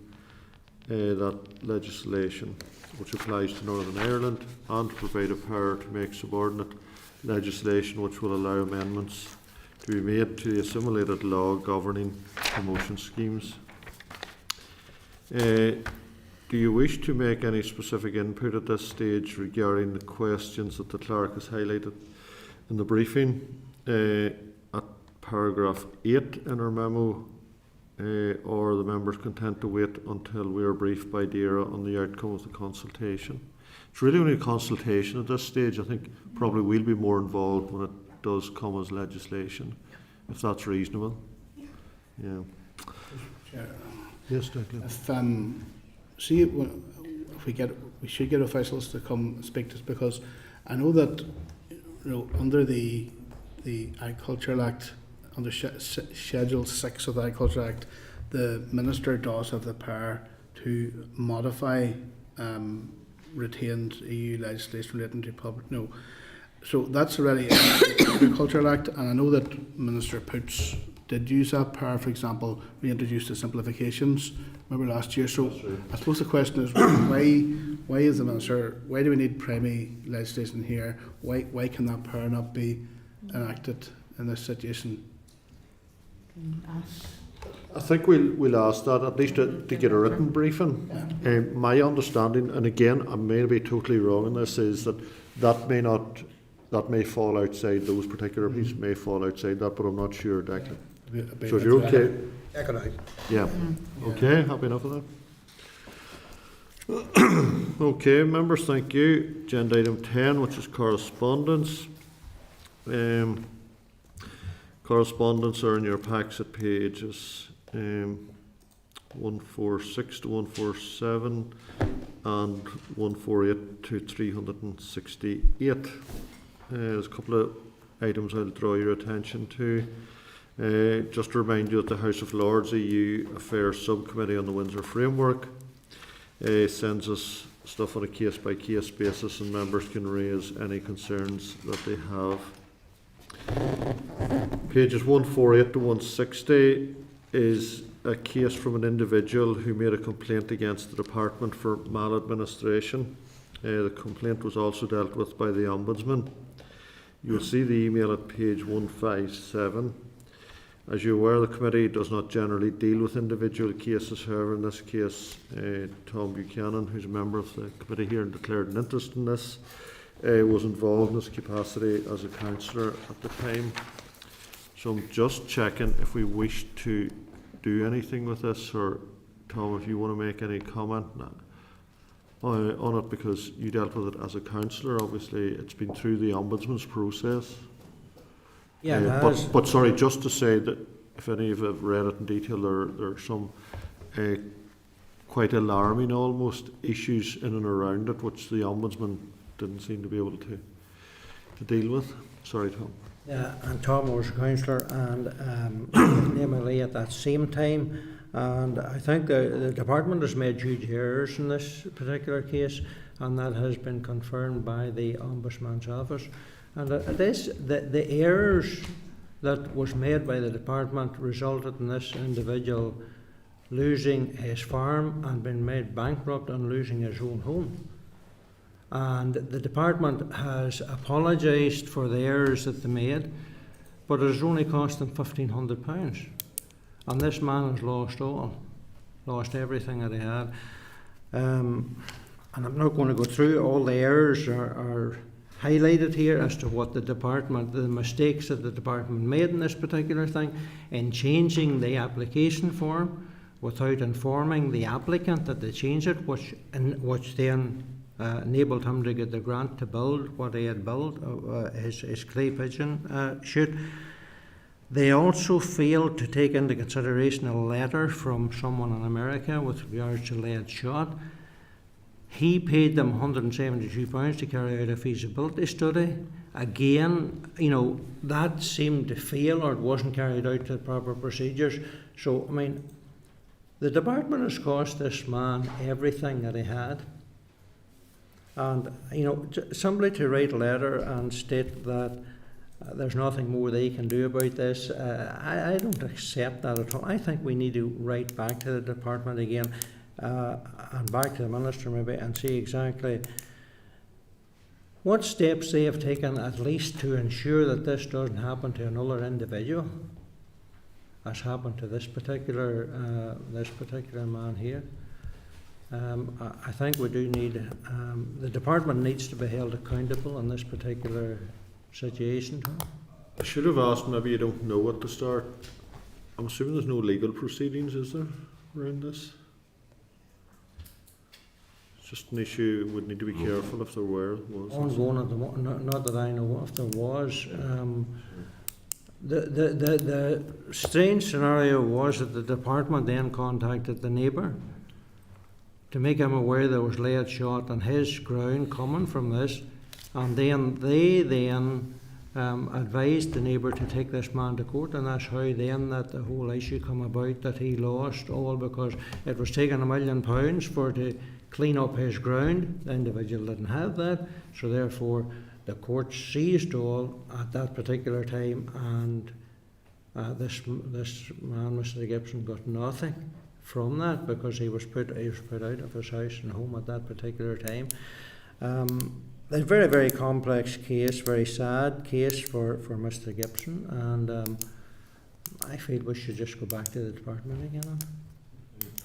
that legislation which applies to Northern Ireland, and provide a power to make subordinate legislation which will allow amendments to be made to the assimilated law governing promotion schemes. Do you wish to make any specific input at this stage regarding the questions that the clerk has highlighted in the briefing at paragraph 8 in our memo, or are the members content to wait until we are briefed by DAERA on the outcome of the consultation? It's really only a consultation at this stage. I think probably we'll be more involved when it does come as legislation, if that's reasonable. Yeah. Yes, Declan. We should get officials to come speak to us, because I know that under the Agricultural Act, under Schedule 6 of the Agricultural Act, the Minister does have the power to modify retained EU legislation relating to public. So that's already in the Agricultural Act, and I know that Minister Poots did use that power. For example, we introduced the simplifications, remember last year. So I suppose the question is, why is the Minister, why do we need primary legislation here? Why can that power not be enacted in this situation? I think we'll ask that, at least to get a written briefing. My understanding, and again I may be totally wrong in this, is that may fall outside those particular pieces, may fall outside that, but I'm not sure, Declan. So if you're okay, check it out. Yeah. Okay, happy enough of that. Okay, members, thank you. Agenda item 10, which is correspondence. Correspondence are in your packs at pages 146 to 147 and 148 to 368. There's a couple of items I'll draw your attention to. Just to remind you that the House of Lords EU Affairs Subcommittee on the Windsor Framework sends us stuff on a case-by-case basis, and members can raise any concerns that they have. Pages 148 to 160 is a case from an individual who made a complaint against the Department for Maladministration. The complaint was also dealt with by the Ombudsman. You will see the email at page 157. As you're aware, the committee does not generally deal with individual cases. However, in this case, Tom Buchanan, who's a member of the committee here and declared an interest in this, was involved in his capacity as a councillor at the time. So I'm just checking if we wish to do anything with this, or Tom, if you want to make any comment on it, because you dealt with it as a councillor. Obviously, it's been through the Ombudsman's process. Yeah, but sorry, just to say that if any of you have read it in detail, there are some quite alarming almost issues in and around it, which the Ombudsman didn't seem to be able to deal with. Sorry, Tom. Yeah, and Tom was a councillor, and Emily at that same time, and I think the department has made huge errors in this particular case, and that has been confirmed by the Ombudsman's office. And it is the errors that was made by the department resulted in this individual losing his farm and being made bankrupt and losing his own home. And the department has apologised for the errors that they made, but it has only cost them £1,500. And this man has lost everything that he had. And I'm not going to go through all the errors are highlighted here as to what the mistakes that the department made in this particular thing, in changing the application form without informing the applicant that they changed it, which then enabled him to get the grant to build what he had built, his clay pigeon shoot. They also failed to take into consideration a letter from someone in America with regards to lead shot. He paid them £172 to carry out a feasibility study. Again, that seemed to fail, or it wasn't carried out to the proper procedures. So, the department has cost this man everything that he had. And, somebody to write a letter and state that there's nothing more they can do about this, I don't accept that at all. I think we need to write back to the department again, and back to the Minister maybe, and see exactly what steps they have taken, at least to ensure that this doesn't happen to another individual, as happened to this particular man here. I think we do need, the department needs to be held accountable in this particular situation. I should have asked, maybe you don't know at the start. I'm assuming there's no legal proceedings, is there, around this? It's just an issue would need to be careful if there was. Ongoing at the moment, not that I know if there was. The strange scenario was that the department then contacted the neighbour to make him aware there was lead shot on his ground coming from this, and then they advised the neighbour to take this man to court, and that's how then that the whole issue come about, that he lost all because it was taking £1 million to clean up his ground. The individual didn't have that, so therefore the court seized all at that particular time, and this man, Mr. Gibson, got nothing from that because he was put out of his house and home at that particular time. A very, very complex case, very sad case for Mr. Gibson, and I feel we should just go back to the department again.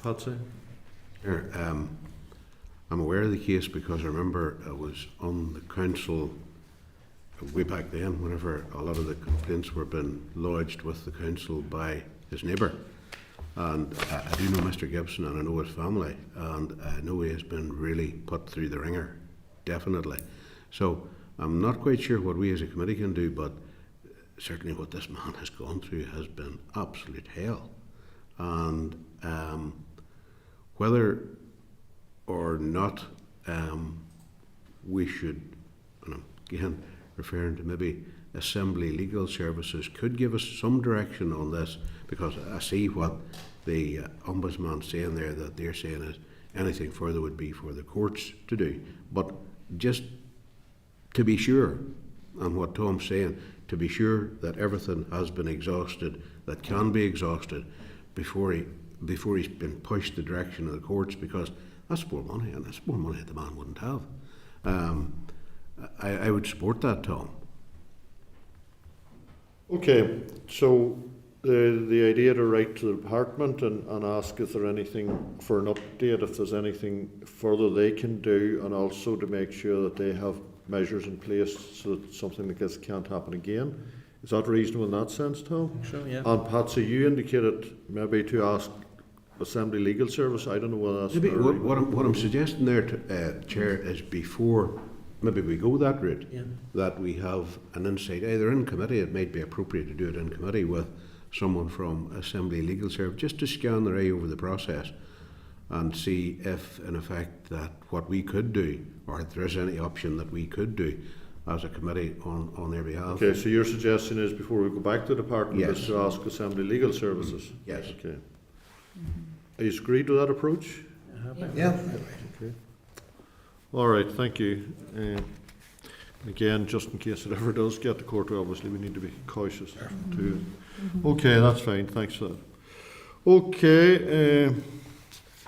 Patsy? Sure. I'm aware of the case because I remember I was on the council way back then whenever a lot of the complaints were being lodged with the council by his neighbour. And I do know Mr. Gibson and I know his family, and I know he has been really put through the ringer, definitely. So I'm not quite sure what we as a committee can do, but certainly what this man has gone through has been absolute hell. And whether or not we should, and I'm again referring to maybe Assembly Legal Services, could give us some direction on this, because I see what the Ombudsman's saying there, that they're saying is anything further would be for the courts to do. But just to be sure, and what Tom's saying, to be sure that everything has been exhausted that can be exhausted before he's been pushed the direction of the courts, because that's more money, and that's more money that the man wouldn't have. I would support that, Tom. Okay, so the idea to write to the department and ask if there's anything for an update, if there's anything further they can do, and also to make sure that they have measures in place so that something like this can't happen again. Is that reasonable in that sense, Tom? So, yeah. And Patsy, you indicated maybe to ask Assembly Legal Service. I don't know whether that's... Maybe what I'm suggesting there, Chair, is before maybe we go that route, that we have an insight, either in committee, it might be appropriate to do it in committee with someone from Assembly Legal Service, just to scan their eye over the process and see if, in effect, that what we could do, or if there is any option that we could do as a committee on their behalf. Okay, so your suggestion is before we go back to the department is to ask Assembly Legal Services? Yes. Okay. Are you agreed with that approach? Yeah. Okay. All right, thank you. Again, just in case it ever does get to court, obviously we need to be cautious too. Okay, that's fine. Thanks for that. Okay,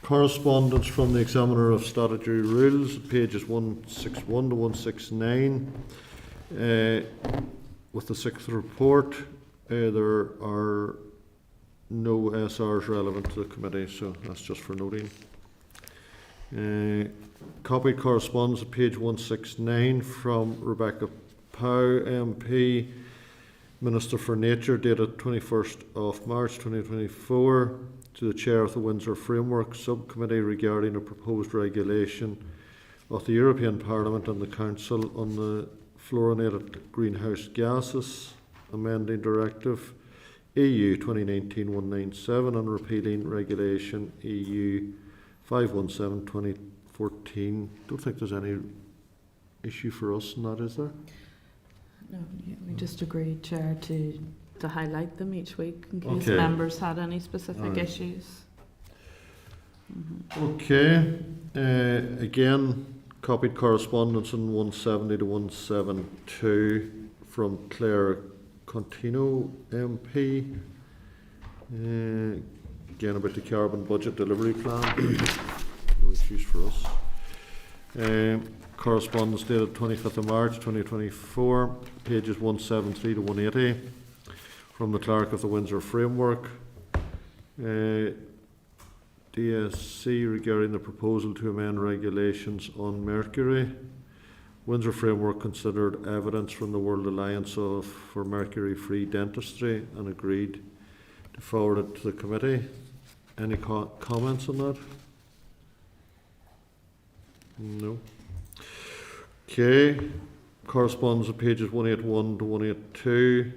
correspondence from the Examiner of Statutory Rules, pages 161 to 169. With the sixth report, there are no SRs relevant to the committee, so that's just for noting. Copied correspondence at page 169 from Rebecca Pow, MP, Minister for Nature, dated 21st of March 2024, to the Chair of the Windsor Framework Subcommittee regarding a proposed regulation of the European Parliament and the Council on the fluorinated greenhouse gases amending Directive EU 2019-197 and repealing Regulation EU 517/2014. Don't think there's any issue for us in that, is there? No, we just agreed, Chair, to highlight them each week in case Okay. members had any specific Alright. issues. Okay. Again, copied correspondence in 170 to 172 from Claire Contino, MP. Again, about the carbon budget delivery plan. No issues for us. Correspondence dated 25th of March 2024, pages 173 to 180, from the Clerk of the Windsor Framework. DSC regarding the proposal to amend regulations on mercury. Windsor Framework considered evidence from the World Alliance for Mercury-Free Dentistry and agreed to forward it to the committee. Any comments on that? No. Okay. Correspondence at pages 181 to 182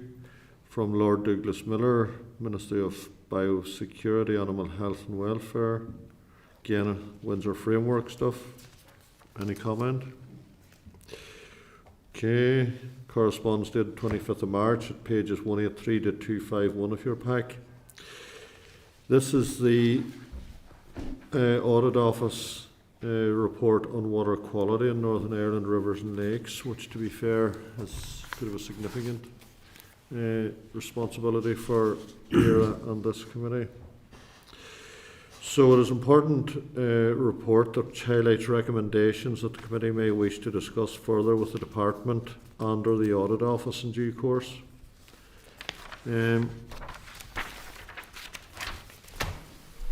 from Lord Douglas Miller, Ministry of Biosecurity, Animal Health and Welfare. Again, Windsor Framework stuff. Any comment? Okay. Correspondence dated 25th of March at pages 183 to 251 of your pack. This is the Audit Office report on water quality in Northern Ireland rivers and lakes, which, to be fair, is a bit of a significant responsibility for ERA and this committee. So it is an important report that highlights recommendations that the committee may wish to discuss further with the department and or the Audit Office in due course.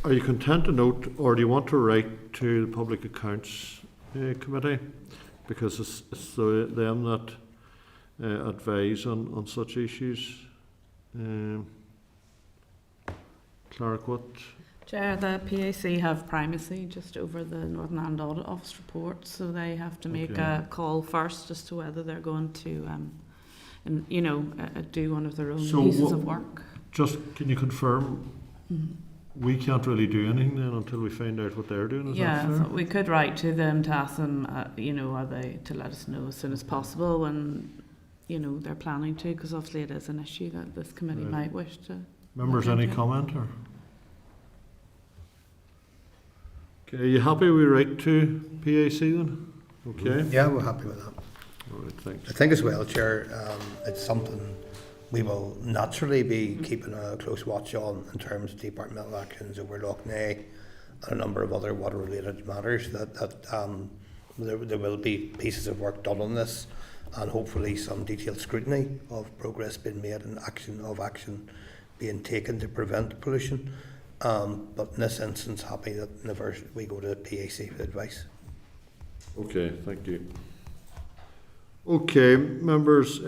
Are you content to note, or do you want to write to the Public Accounts Committee? Because it's them that advise on such issues. Clerk, what? Chair, the PAC have primacy just over the Northern Ireland Audit Office report, so they have to make a call first as to whether they're going to, do one of their own pieces of work. Just can you confirm? We can't really do anything then until we find out what they're doing. Is that fair? So we could write to them to ask them, are they to let us know as soon as possible when, they're planning to, because obviously it is an issue that this committee might wish to. Members, any comment or? Okay, are you happy we write to PAC then? Okay. Yeah, we're happy with that. All right, thanks. I think as well, Chair, it's something we will naturally be keeping a close watch on in terms of departmental actions over Lough Neagh and a number of other water-related matters. There will be pieces of work done on this, and hopefully some detailed scrutiny of progress being made and action being taken to prevent pollution. But in this instance, happy that we go to the PAC for advice. Okay, thank you. Okay, members,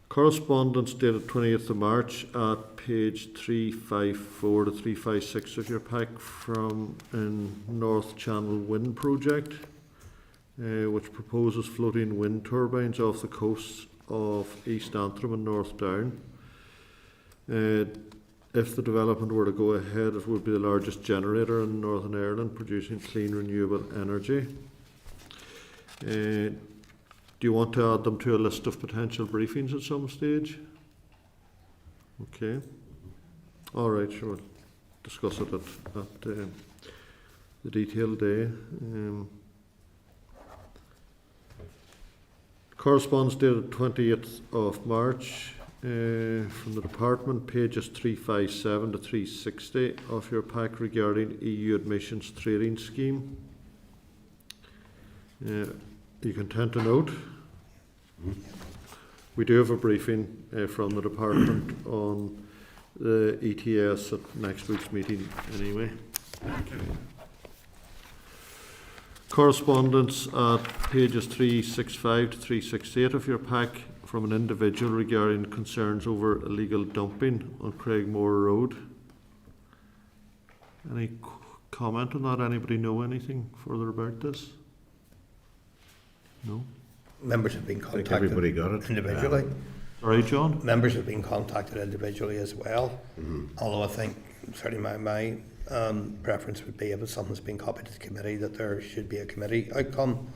correspondence dated 28th of March at page 354 to 356 of your pack from North Channel Wind Project, which proposes floating wind turbines off the coasts of East Antrim and North Down. If the development were to go ahead, it would be the largest generator in Northern Ireland producing clean renewable energy. Do you want to add them to a list of potential briefings at some stage? Okay. All right, sure. We'll discuss it at the detailed day. Correspondence dated 28th of March from the department, pages 357 to 360 of your pack regarding EU admissions trading scheme. You content to note? We do have a briefing from the department on the ETS at next week's meeting anyway. Correspondence at pages 365 to 368 of your pack from an individual regarding concerns over illegal dumping on Craigmore Road. Any comment on that? Anybody know anything further about this? No? Members have been contacted. Everybody got it individually. Sorry, John? Members have been contacted individually as well. Although I think certainly my preference would be if something's been copied to the committee that there should be a committee outcome.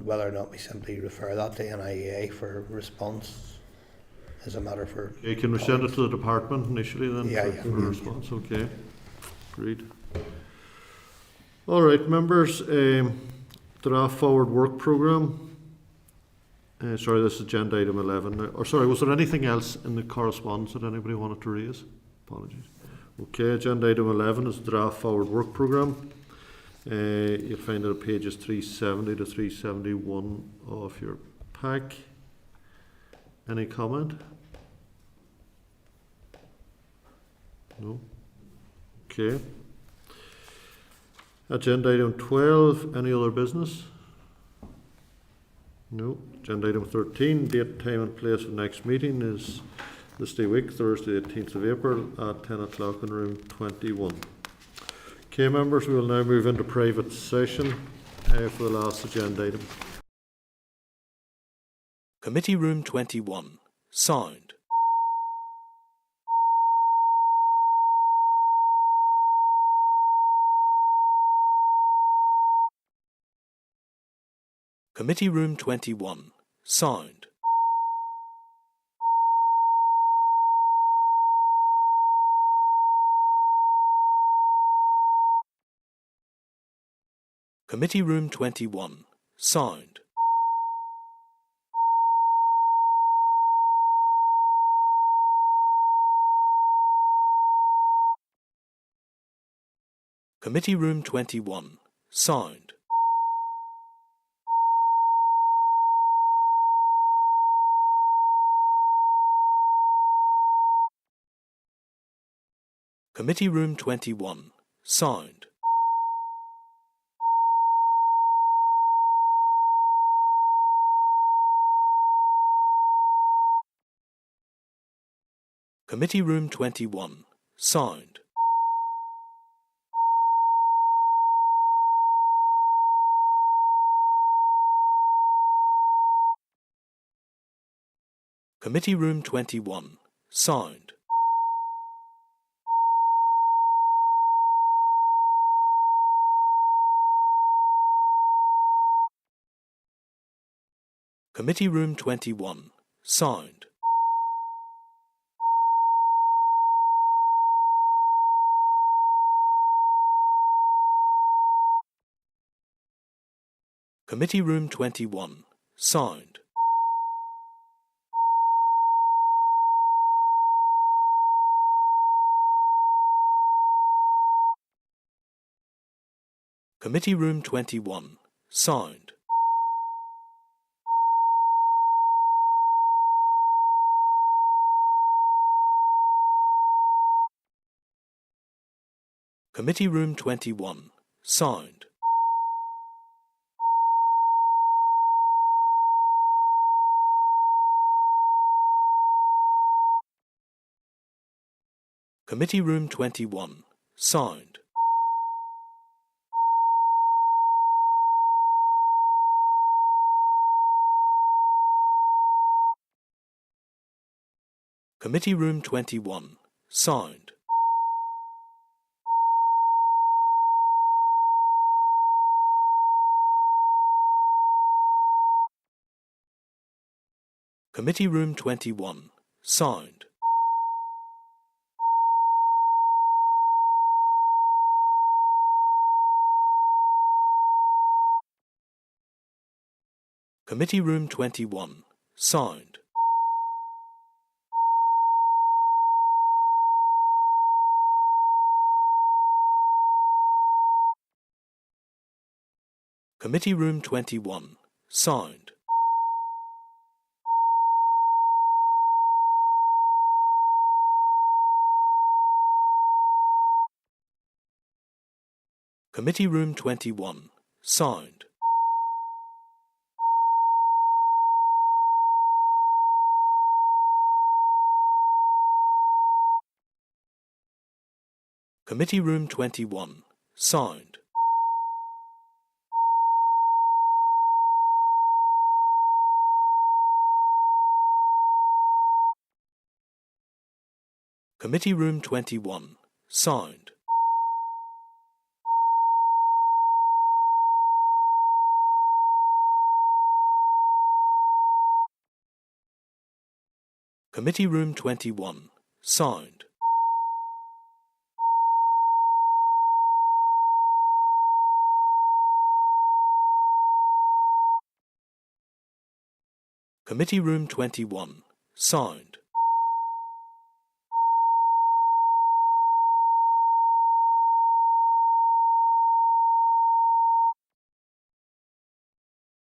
Whether or not we simply refer that to NIEA for response is a matter for... Okay, can we send it to the department initially then for a response? Okay, agreed. All right, members, draft forward work programme. Sorry, this is agenda item 11. Or sorry, was there anything else in the correspondence that anybody wanted to raise? Apologies. Okay, agenda item 11 is draft forward work programme. You'll find it at pages 370 to 371 of your pack. Any comment? No? Okay. Agenda item 12, any other business? No. Agenda item 13, date, time and place of next meeting is this day week, Thursday 18th of April at 10 o'clock in room 21. Okay, members, we will now move into private session for the last agenda item. Committee Room 21. Sound. Committee Room 21. Sound. Committee Room 21. Sound. Committee Room 21. Sound. Committee Room 21. Sound. Committee Room 21. Sound. Committee Room 21. Sound. Committee Room 21. Sound. Committee Room 21. Sound. Committee Room 21. Sound. Committee Room 21. Sound. Committee Room 21. Sound. Committee Room 21. Sound. Committee Room 21. Sound. Committee Room 21. Sound. Committee Room 21. Sound. Committee Room 21. Sound. Committee Room 21. Sound. Committee Room 21. Sound. Committee Room 21. Sound. Committee Room 21. Sound.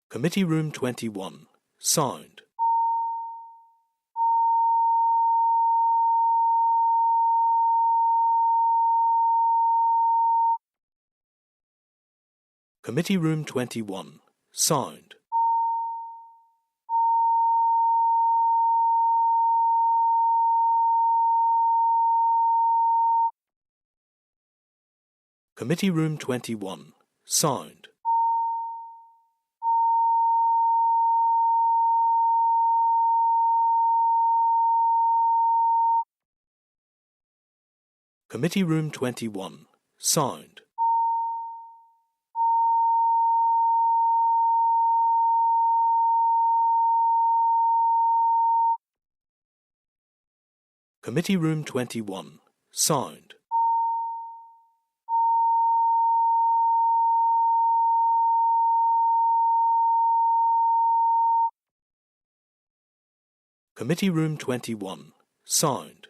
Committee Room 21. Sound. Committee Room 21. Sound. Committee Room 21. Sound. Committee Room 21. Sound. Committee Room 21. Sound. Committee Room 21. Sound.